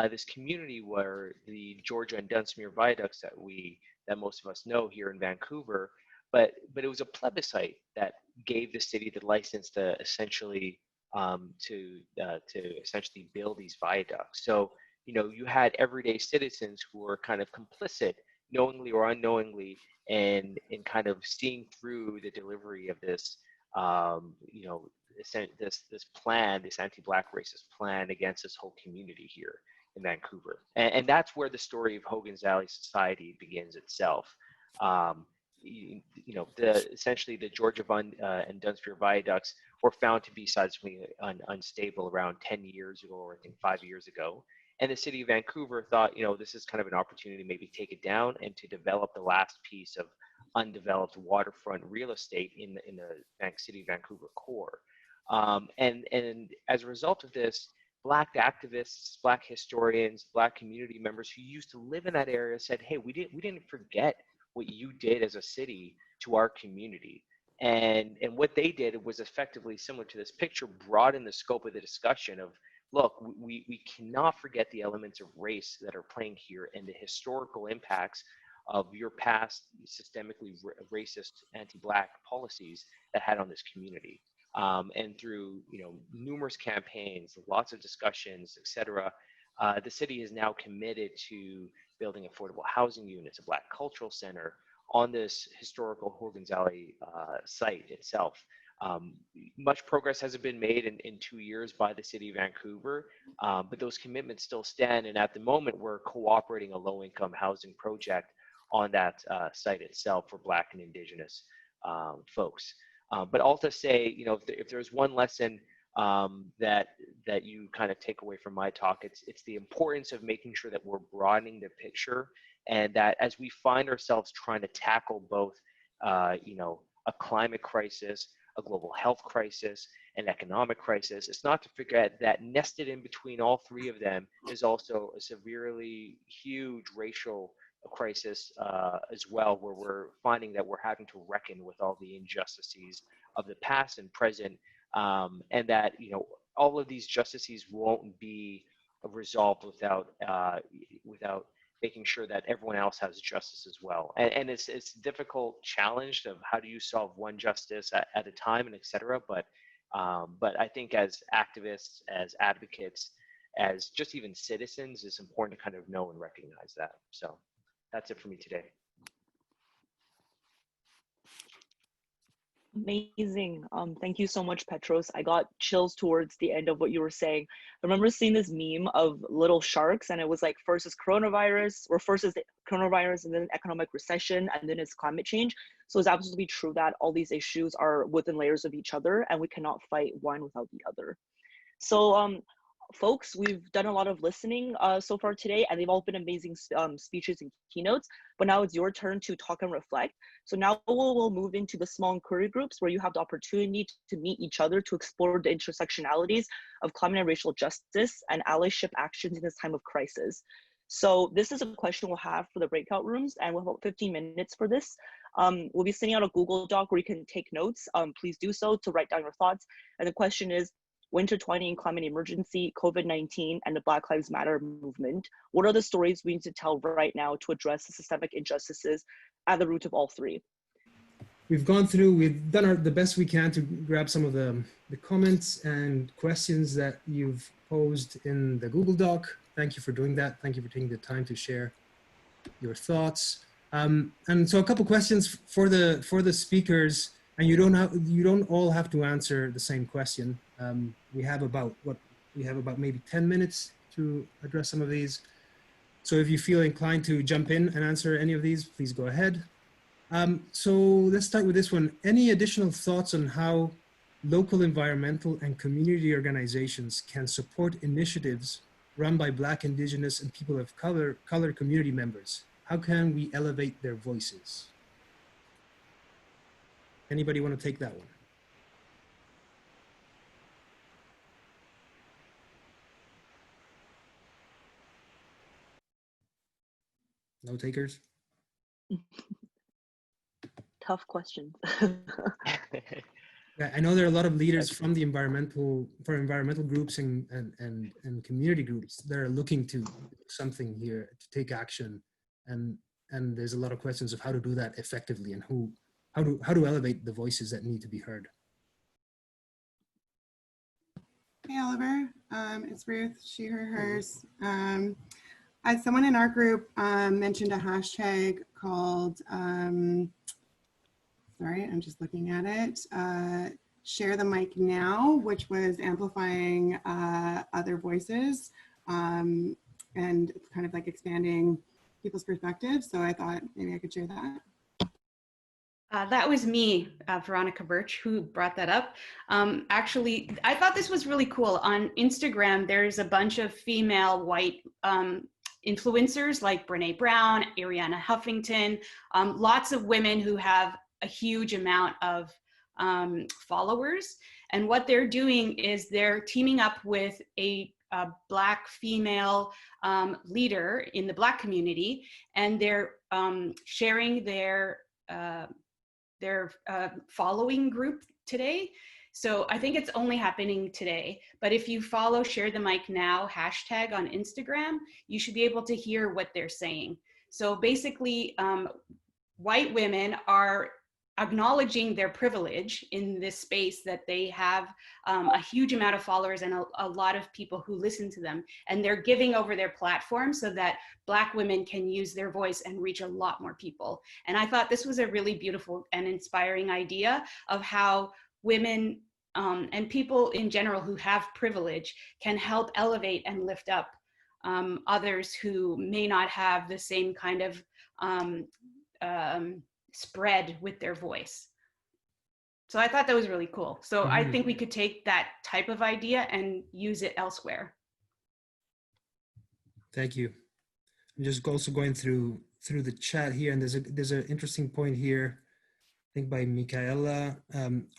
this community were the Georgia and Dunsmuir viaducts that most of us know here in Vancouver. But it was a plebiscite that gave the city the license to essentially essentially build these viaducts. So you had everyday citizens who were kind of complicit, knowingly or unknowingly, in kind of seeing through the delivery of this this plan, this anti-Black racist plan against this whole community here in Vancouver. And that's where the story of Hogan's Alley Society begins itself. Essentially the Georgia and Dunsmuir viaducts were found to be seismically unstable around 10 years ago, or I think 5 years ago. And the city of Vancouver thought, this is kind of an opportunity to maybe take it down and to develop the last piece of undeveloped waterfront real estate in the city of Vancouver core. And as a result of this, Black activists, Black historians, Black community members who used to live in that area said, hey, we didn't forget what you did as a city to our community. And what they did was effectively similar to this picture, broaden the scope of the discussion of, look, we cannot forget the elements of race that are playing here and the historical impacts of your past systemically racist anti-Black policies that had on this community. And through numerous campaigns, lots of discussions, etc., the city is now committed to building affordable housing units, a Black cultural center on this historical Hogan's Alley site itself. Much progress hasn't been made in 2 years by the city of Vancouver, but those commitments still stand. And at the moment, we're cooperating a low-income housing project on that site itself for Black and Indigenous folks. But all to say, if there's one lesson that you kind of take away from my talk. It's the importance of making sure that we're broadening the picture, and that as we find ourselves trying to tackle both, you know, a climate crisis, a global health crisis, an economic crisis, it's not to forget that nested in between all three of them is also a severely huge racial crisis as well, where we're finding that we're having to reckon with all the injustices of the past and present, and that, you know, all of these justices won't be resolved without making sure that everyone else has justice as well. And it's a difficult challenge of how do you solve one justice at a time, and et cetera. But I think as activists, as advocates, as just even citizens, it's important to kind of know and recognize that. So that's it for me today. Amazing. Thank you so much, Petros. I got chills towards the end of what you were saying. I remember seeing this meme of little sharks, and it was like, first is coronavirus, or first is the coronavirus, and then economic recession, and then it's climate change. So it's absolutely true that all these issues are within layers of each other, and we cannot fight one without the other. So folks, we've done a lot of listening so far today, and they've all been amazing speeches and keynotes, but now it's your turn to talk and reflect. So now we'll move into the small inquiry groups, where you have the opportunity to meet each other to explore the intersectionalities of climate and racial justice and allyship actions in this time of crisis. So this is a question we'll have for the breakout rooms, and we'll have about 15 minutes for this. We'll be sending out a Google Doc where you can take notes. Please do so to write down your thoughts. And the question is, intertwining climate emergency, COVID-19, and the Black Lives Matter movement, what are the stories we need to tell right now to address the systemic injustices at the root of all three? We've gone through, we've done the best we can to grab some of the comments and questions that you've posed in the Google Doc. Thank you for doing that. Thank you for taking the time to share your thoughts. And so a couple questions for the speakers, and you don't all have to answer the same question. We have about maybe 10 minutes to address some of these. So if you feel inclined to jump in and answer any of these, please go ahead. So let's start with this one. Any additional thoughts on how local environmental and community organizations can support initiatives run by Black, Indigenous, and people of color community members? How can we elevate their voices? Anybody want to take that one? No takers? Tough questions. I know there are a lot of leaders from the environmental groups and community groups that are looking to do something here, to take action, and there's a lot of questions of how to do that effectively, and how to elevate the voices that need to be heard. Hey Oliver, it's Ruth, she, her, hers. As someone in our group mentioned a hashtag called, sorry, I'm just looking at it, Share the Mic Now, which was amplifying other voices, and it's kind of like expanding people's perspectives. So I thought maybe I could share that. That was me, Veronica Birch, who brought that up. Actually, I thought this was really cool. On Instagram, there's a bunch of female white influencers like Brene Brown, Ariana Huffington, lots of women who have a huge amount of followers. And what they're doing is they're teaming up with a Black female leader in the Black community, and they're sharing their following group today. So I think it's only happening today, but if you follow Share the Mic Now hashtag on Instagram, you should be able to hear what they're saying. So basically, white women are acknowledging their privilege in this space, that they have a huge amount of followers and a lot of people who listen to them, and they're giving over their platform so that Black women can use their voice and reach a lot more people. And I thought this was a really beautiful and inspiring idea of how women and people in general who have privilege can help elevate and lift up others who may not have the same kind of spread with their voice. So I thought that was really cool. So I Mhm. think we could take that type of idea and use it elsewhere. Thank you. I'm just also going through the chat here, and there's an interesting point here, I think by Michaela.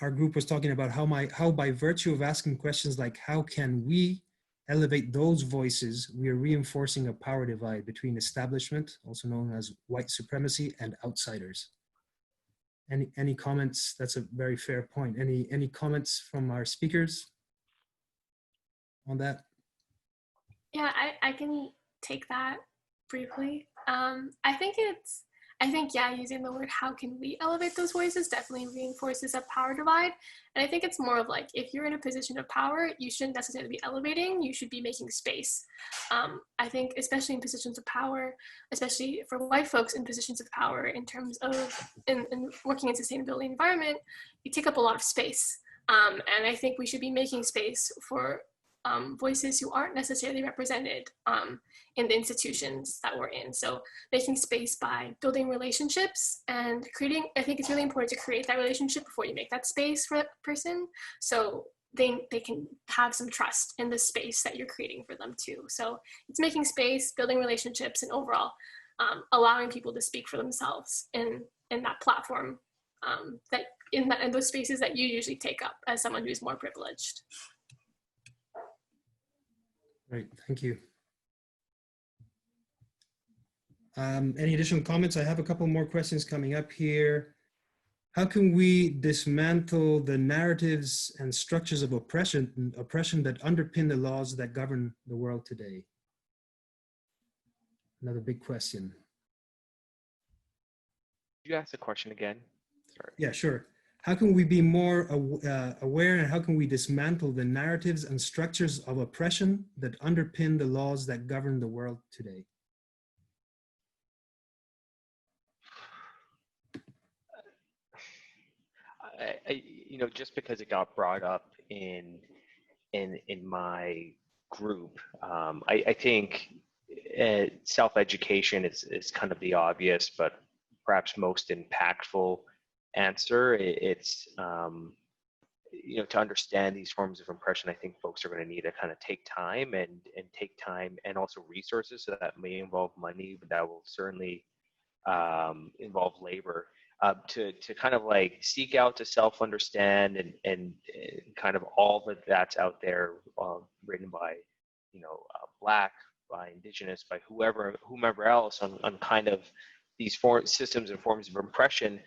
Our group was talking about how by virtue of asking questions like how can we elevate those voices, we are reinforcing a power divide between establishment, also known as white supremacy, and outsiders. Any comments? That's a very fair point. Any comments from our speakers on that? Yeah, I can take that briefly. I think, yeah, using the word how can we elevate those voices definitely reinforces a power divide. And I think it's more of like, if you're in a position of power, you shouldn't necessarily be elevating, you should be making space. I think especially in positions of power, especially for white folks in positions of power in terms of in working in sustainability environment, you take up a lot of space. And I think we should be making space for voices who aren't necessarily represented in the institutions that we're in. So making space by building relationships and creating, I think it's really important to create that relationship before you make that space for that person. So they can have some trust in the space that you're creating for them too. So it's making space, building relationships, and overall allowing people to speak for themselves in that platform, that in those spaces that you usually take up as someone who's more privileged. Great, thank you. Any additional comments? I have a couple more questions coming up here. How can we dismantle the narratives and structures of oppression that underpin the laws that govern the world today? Another big question. Could you ask the question again? Sorry. Yeah, sure. How can we be more aware, and how can we dismantle the narratives and structures of oppression that underpin the laws that govern the world today? Just because it got brought up in my group, I think self-education is kind of the obvious, but perhaps most impactful answer. It's to understand these forms of oppression, I think folks are going to need to kind of take time and also resources. So that may involve money, but that will certainly involve labor. To kind of like seek out to self-understand and kind of all that's out there, written by, Black, by Indigenous, by whomever else on kind of these systems and forms of oppression,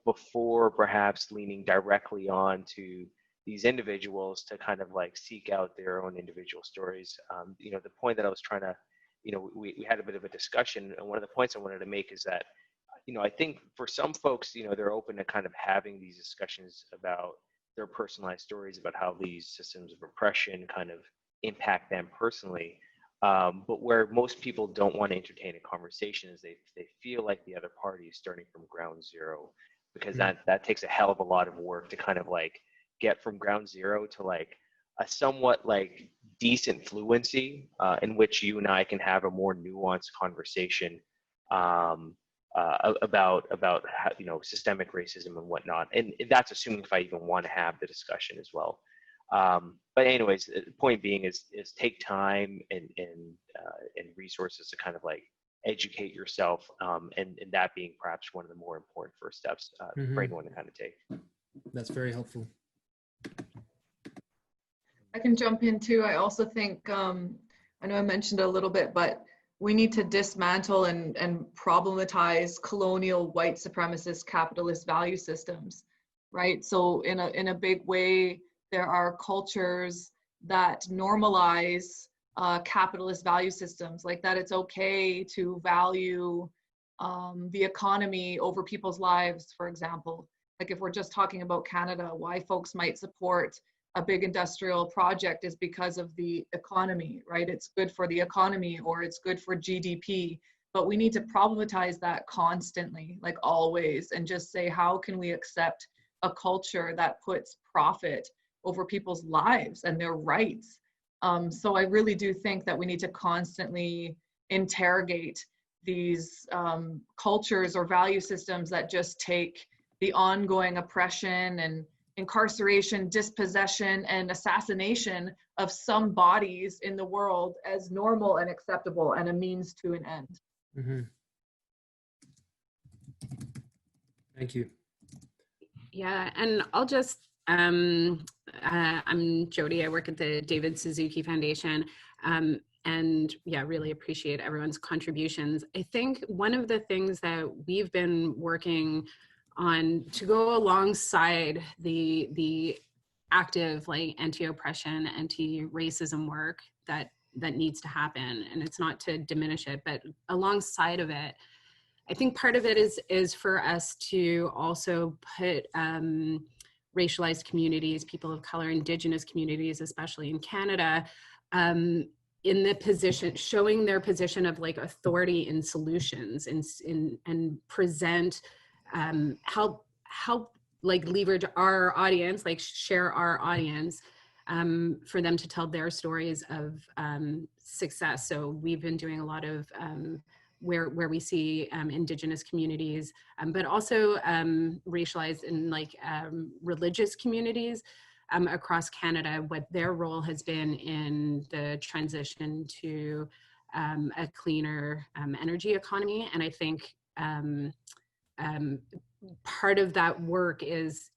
before perhaps leaning directly on to these individuals to kind of like seek out their own individual stories. The point that I was trying to, we had a bit of a discussion, and one of the points I wanted to make is that, I think for some folks, they're open to kind of having these discussions about their personalized stories about how these systems of oppression kind of impact them personally. But where most people don't want to entertain a conversation is they feel like the other party is starting from ground zero, because that takes a hell of a lot of work to kind of like get from ground zero to like a somewhat like decent fluency in which you and I can have a more nuanced conversation about how, systemic racism and whatnot. And that's assuming if I even want to have the discussion as well. But anyways, the point being is take time and resources to kind of like educate yourself, and that being perhaps one of the more important first steps for anyone to kind of take. That's very helpful. I can jump in too. I also think, I know I mentioned it a little bit, but we need to dismantle and problematize colonial white supremacist capitalist value systems, right? So in a big way, there are cultures that normalize capitalist value systems, like that it's okay to value the economy over people's lives, for example. Like if we're just talking about Canada, why folks might support a big industrial project is because of the economy, right? It's good for the economy or it's good for GDP, but we need to problematize that constantly, like always, and just say, how can we accept a culture that puts profit over people's lives and their rights? So I really do think that we need to constantly interrogate these cultures or value systems that just take the ongoing oppression incarceration, dispossession, and assassination of some bodies in the world as normal and acceptable and a means to an end. Mm-hmm. Thank you. Yeah, and I'll just, I'm Jody, I work at the David Suzuki Foundation, and yeah, really appreciate everyone's contributions. I think one of the things that we've been working on to go alongside the active like anti-oppression, anti-racism work that needs to happen, and it's not to diminish it, but alongside of it, I think part of it is for us to also put racialized communities, people of color, Indigenous communities, especially in Canada, in the position, showing their position of like authority in solutions, and present, help like leverage our audience, like share our audience, for them to tell their stories of success. So we've been doing a lot of where we see Indigenous communities, but also racialized and like religious communities across Canada, what their role has been in the transition to a cleaner energy economy. And I think part of that work is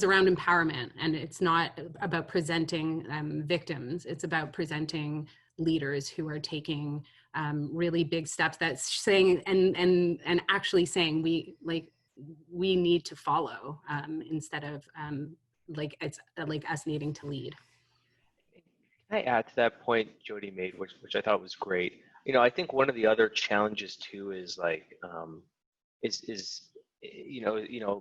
around empowerment, and it's not about presenting victims, it's about presenting leaders who are taking really big steps, that's saying and actually saying we need to follow, instead of like it's like us needing to lead. Can I add to that point Jody made, which I thought was great? You know, I think one of the other challenges too is like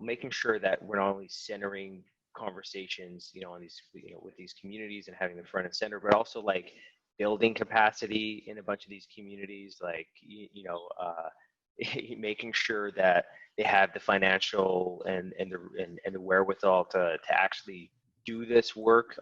making sure that we're not only centering conversations, on these, with these communities and having them front and center, but also like building capacity in a bunch of these communities, like, making sure that they have the financial and the wherewithal to actually do this work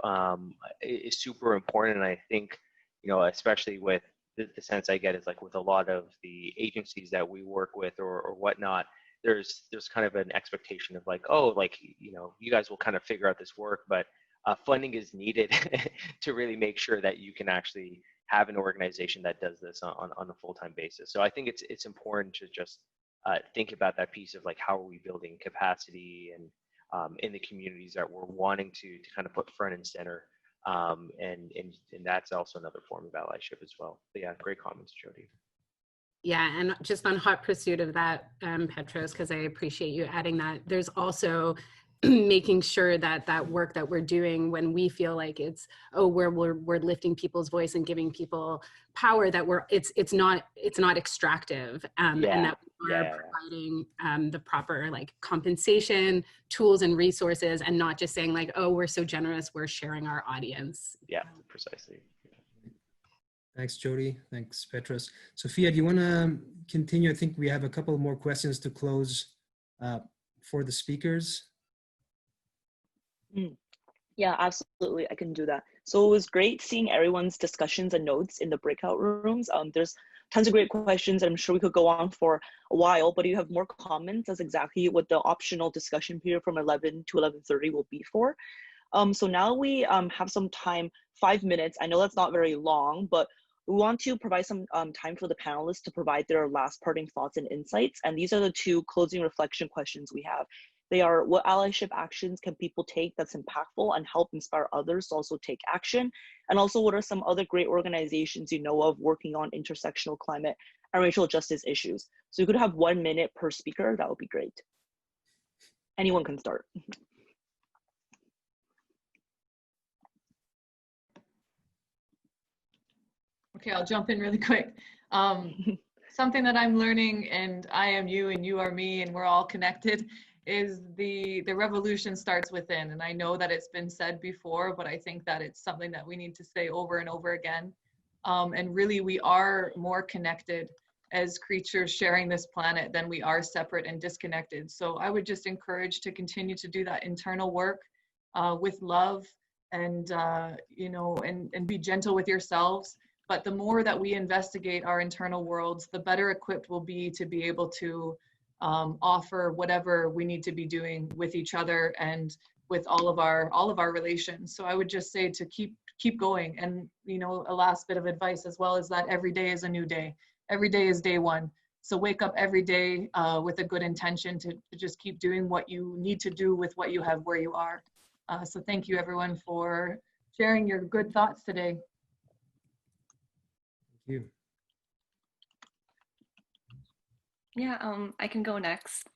is super important. And I think, especially with the sense I get is like with a lot of the agencies that we work with or whatnot, there's kind of an expectation of like, oh, like, you guys will kind of figure out this work, but funding is needed to really make sure that you can actually have an organization that does this on a full-time basis. So I think it's important to just think about that piece of like, how are we building capacity and in the communities that we're wanting to kind of put front and center. And that's also another form of allyship as well. But yeah, great comments, Jody. Yeah, and just on hot pursuit of that, Petros, because I appreciate you adding that, there's also making sure that that work that we're doing when we feel like it's, oh, we're lifting people's voice and giving people power, that it's not extractive, and that we're providing the proper like compensation, tools and resources, and not just saying like, oh, we're so generous, we're sharing our audience. Yeah, precisely. Thanks, Jody. Thanks, Petros. Sophia, do you want to continue? I think we have a couple more questions to close for the speakers. Yeah, absolutely. I can do that. So it was great seeing everyone's discussions and notes in the breakout rooms. There's tons of great questions. I'm sure we could go on for a while, but if you have more comments, that's exactly what the optional discussion period from 11 to 11:30 will be for. So now we have some time, 5 minutes. I know that's not very long, but we want to provide some time for the panelists to provide their last parting thoughts and insights. And these are the two closing reflection questions we have. They are, what allyship actions can people take that's impactful and help inspire others to also take action? And also, what are some other great organizations you know of working on intersectional climate and racial justice issues? So you could have 1 minute per speaker, that would be great. Anyone can start. Okay, I'll jump in really quick. Something that I'm learning, and I am you and you are me and we're all connected, is the revolution starts within. And I know that it's been said before, but I think that it's something that we need to say over and over again. And really, we are more connected as creatures sharing this planet than we are separate and disconnected. So I would just encourage to continue to do that internal work with love and, and be gentle with yourselves. But the more that we investigate our internal worlds, the better equipped we'll be to be able to offer whatever we need to be doing with each other and with all of our relations. So I would just say to keep going. And, you know, a last bit of advice as well is that every day is a new day. Every day is day one. So wake up every day with a good intention to just keep doing what you need to do with what you have where you are. So thank you everyone for sharing your good thoughts today. Thank you. Yeah, I can go next.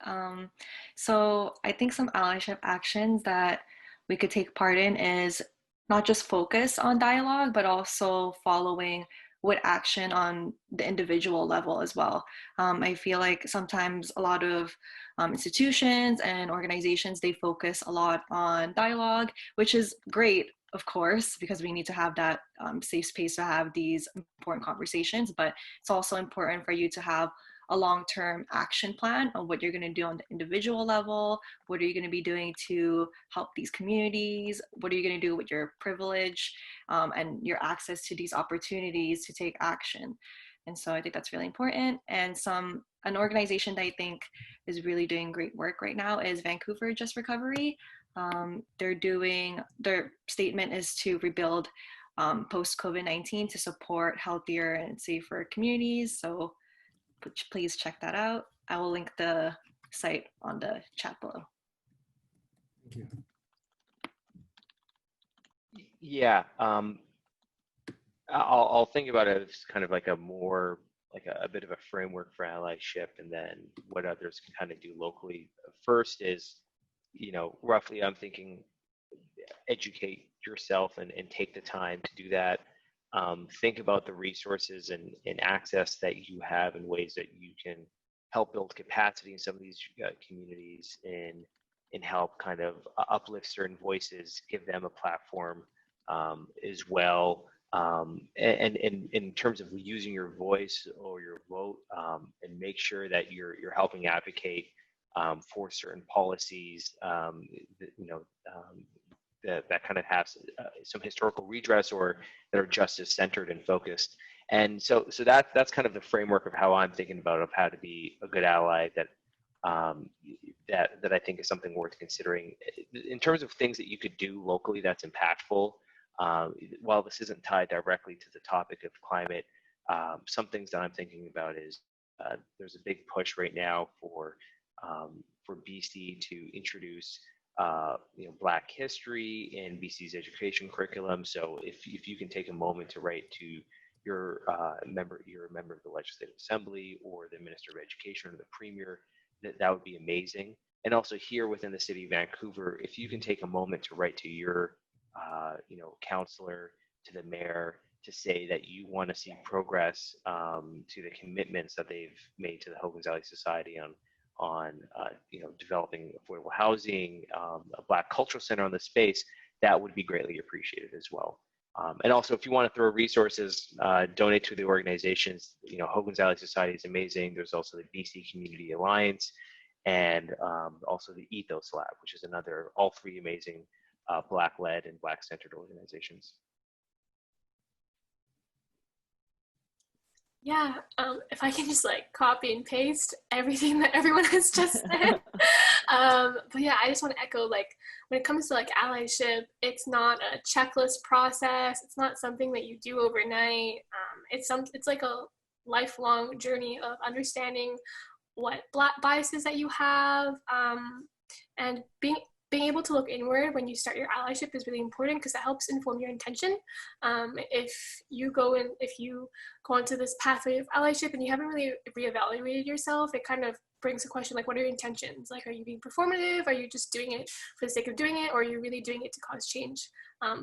So I think some allyship actions that we could take part in is not just focus on dialogue, but also following with action on the individual level as well. I feel like sometimes a lot of institutions and organizations, they focus a lot on dialogue, which is great, of course, because we need to have that safe space to have these important conversations, but it's also important for you to have a long-term action plan on what you're going to do on the individual level. What are you going to be doing to help these communities? What are you going to do with your privilege and your access to these opportunities to take action? And so I think that's really important. And an organization that I think is really doing great work right now is Vancouver Just Recovery. Their statement is to rebuild post-COVID-19 to support healthier and safer communities. So please check that out. I will link the site on the chat below. Thank you. Yeah, I'll think about it as kind of like a bit of a framework for allyship, and then what others can kind of do locally. First is, you know, roughly I'm thinking educate yourself and take the time to do that. Think about the resources and access that you have and ways that you can help build capacity in some of these communities and help kind of uplift certain voices, give them a platform as well. And in terms of using your voice or your vote, and make sure that you're helping advocate for certain policies, that kind of have some historical redress or that are justice centered and focused. And so that's kind of the framework of how I'm thinking about how to be a good ally that I think is something worth considering. In terms of things that you could do locally that's impactful, while this isn't tied directly to the topic of climate, some things that I'm thinking about is there's a big push right now for BC to introduce Black history in BC's education curriculum. So if you can take a moment to write to your member of the Legislative Assembly or the Minister of Education or the Premier, that would be amazing. And also here within the city of Vancouver, if you can take a moment to write to your councillor, to the mayor, to say that you want to see progress to the commitments that they've made to the Hogan Valley Society on developing affordable housing, a Black cultural center on the space, that would be greatly appreciated as well. And also, if you want to throw resources, donate to the organizations. Hogan Valley Society is amazing. There's also the BC Community Alliance, and also the Ethos Lab, which is all three amazing Black-led and Black-centered organizations. Yeah, if I can just copy and paste everything that everyone has just said. But yeah, I just want to echo, when it comes to allyship, it's not a checklist process. It's not something that you do overnight. It's like a lifelong journey of understanding what Black biases that you have, and being able to look inward when you start your allyship is really important because that helps inform your intention. If you go onto this pathway of allyship and you haven't really reevaluated yourself, it kind of brings a question what are your intentions? Are you being performative? Are you just doing it for the sake of doing it? Or are you really doing it to cause change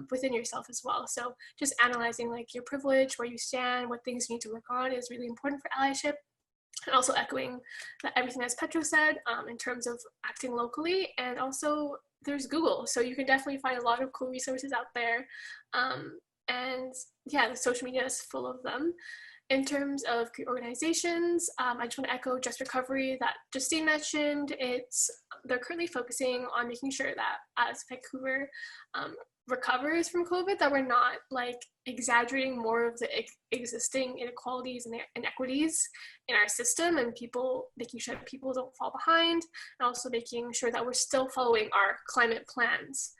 within yourself as well? So just analyzing your privilege, where you stand, what things you need to work on is really important for allyship. And also echoing everything as Petros said in terms of acting locally. And also there's Google. So you can definitely find a lot of cool resources out there. And yeah, the social media is full of them. In terms of organizations, I just want to echo Just Recovery that Jestinne mentioned. They're currently focusing on making sure that as Vancouver recovers from COVID, that we're not like exaggerating more of the existing inequalities and inequities in our system, and making sure that people don't fall behind, and also making sure that we're still following our climate plans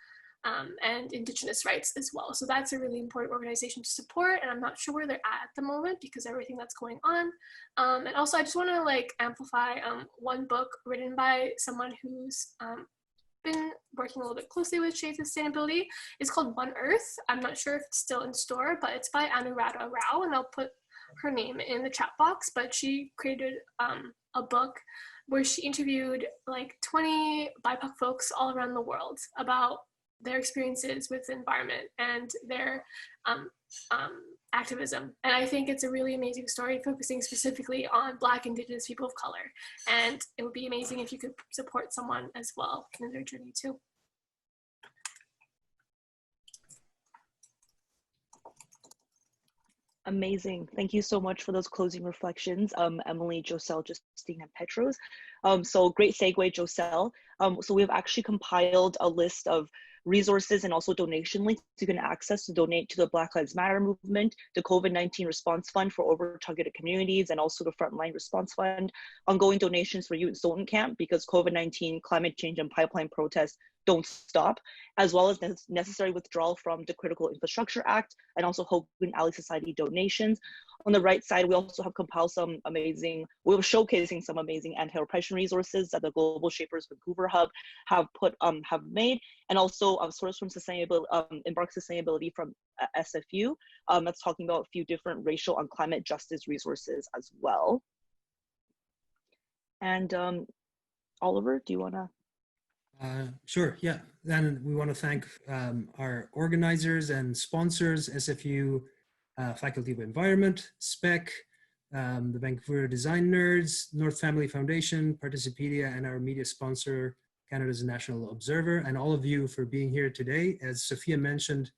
and Indigenous rights as well. So that's a really important organization to support, and I'm not sure where they're at the moment because of everything that's going on. And also I just want to like amplify one book written by someone who's been working a little bit closely with shade sustainability. It's called One Earth. I'm not sure if it's still in store, but it's by Anuradha Rao, and I'll put her name in the chat box. But she created a book where she interviewed like 20 BIPOC folks all around the world about their experiences with the environment and their activism. And I think it's a really amazing story, focusing specifically on Black, Indigenous people of color. And it would be amazing if you could support someone as well in their journey too. Amazing. Thank you so much for those closing reflections, Emilee, Jocelle, Jestinne, and Petros. So great segue, Jocelle. So we've actually compiled a list of resources and also donation links you can access to donate to the Black Lives Matter movement, the COVID-19 Response Fund for over-targeted communities, and also the Frontline Response Fund, ongoing donations for Youth Zone Camp because COVID-19, climate change, and pipeline protests don't stop, as well as necessary withdrawal from the Critical Infrastructure Act, and also Hogan Ally Society donations. On the right side, we also have compiled some amazing, we're showcasing some amazing anti-oppression resources that the Global Shapers Vancouver Hub have made, and also a source from sustainability, Embark Sustainability from SFU, that's talking about a few different racial and climate justice resources as well. And Oliver, do you wanna? Sure, yeah. Then we want to thank our organizers and sponsors, SFU, Faculty of Environment, SPEC, the Vancouver Design Nerds, North Family Foundation, Participedia, and our media sponsor, Canada's National Observer, and all of you for being here today. As Sophia mentioned,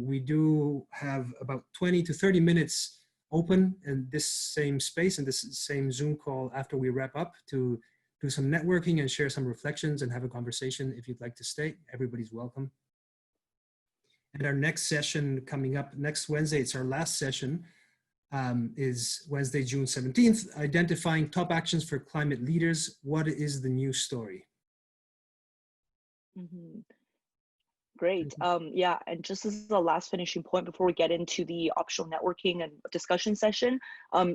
we do have about 20 to 30 minutes open in this same space, in this same Zoom call after we wrap up to do some networking and share some reflections and have a conversation. If you'd like to stay, everybody's welcome. And our next session coming up next Wednesday, it's our last session, is Wednesday, June 17th, Identifying Top Actions for Climate Leaders. What is the new story? Mm-hmm. Great. Yeah, and just as the last finishing point before we get into the optional networking and discussion session,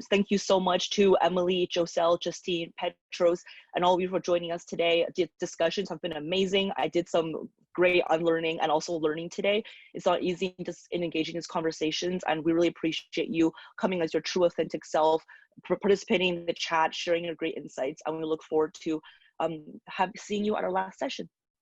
thank you so much to Emilee, Jocelle, Jestinne, Petros, and all of you for joining us today. The discussions have been amazing. I did some great unlearning and also learning today. It's not easy just in engaging in these conversations, and we really appreciate you coming as your true authentic self, participating in the chat, sharing your great insights, and we look forward to seeing you at our last session.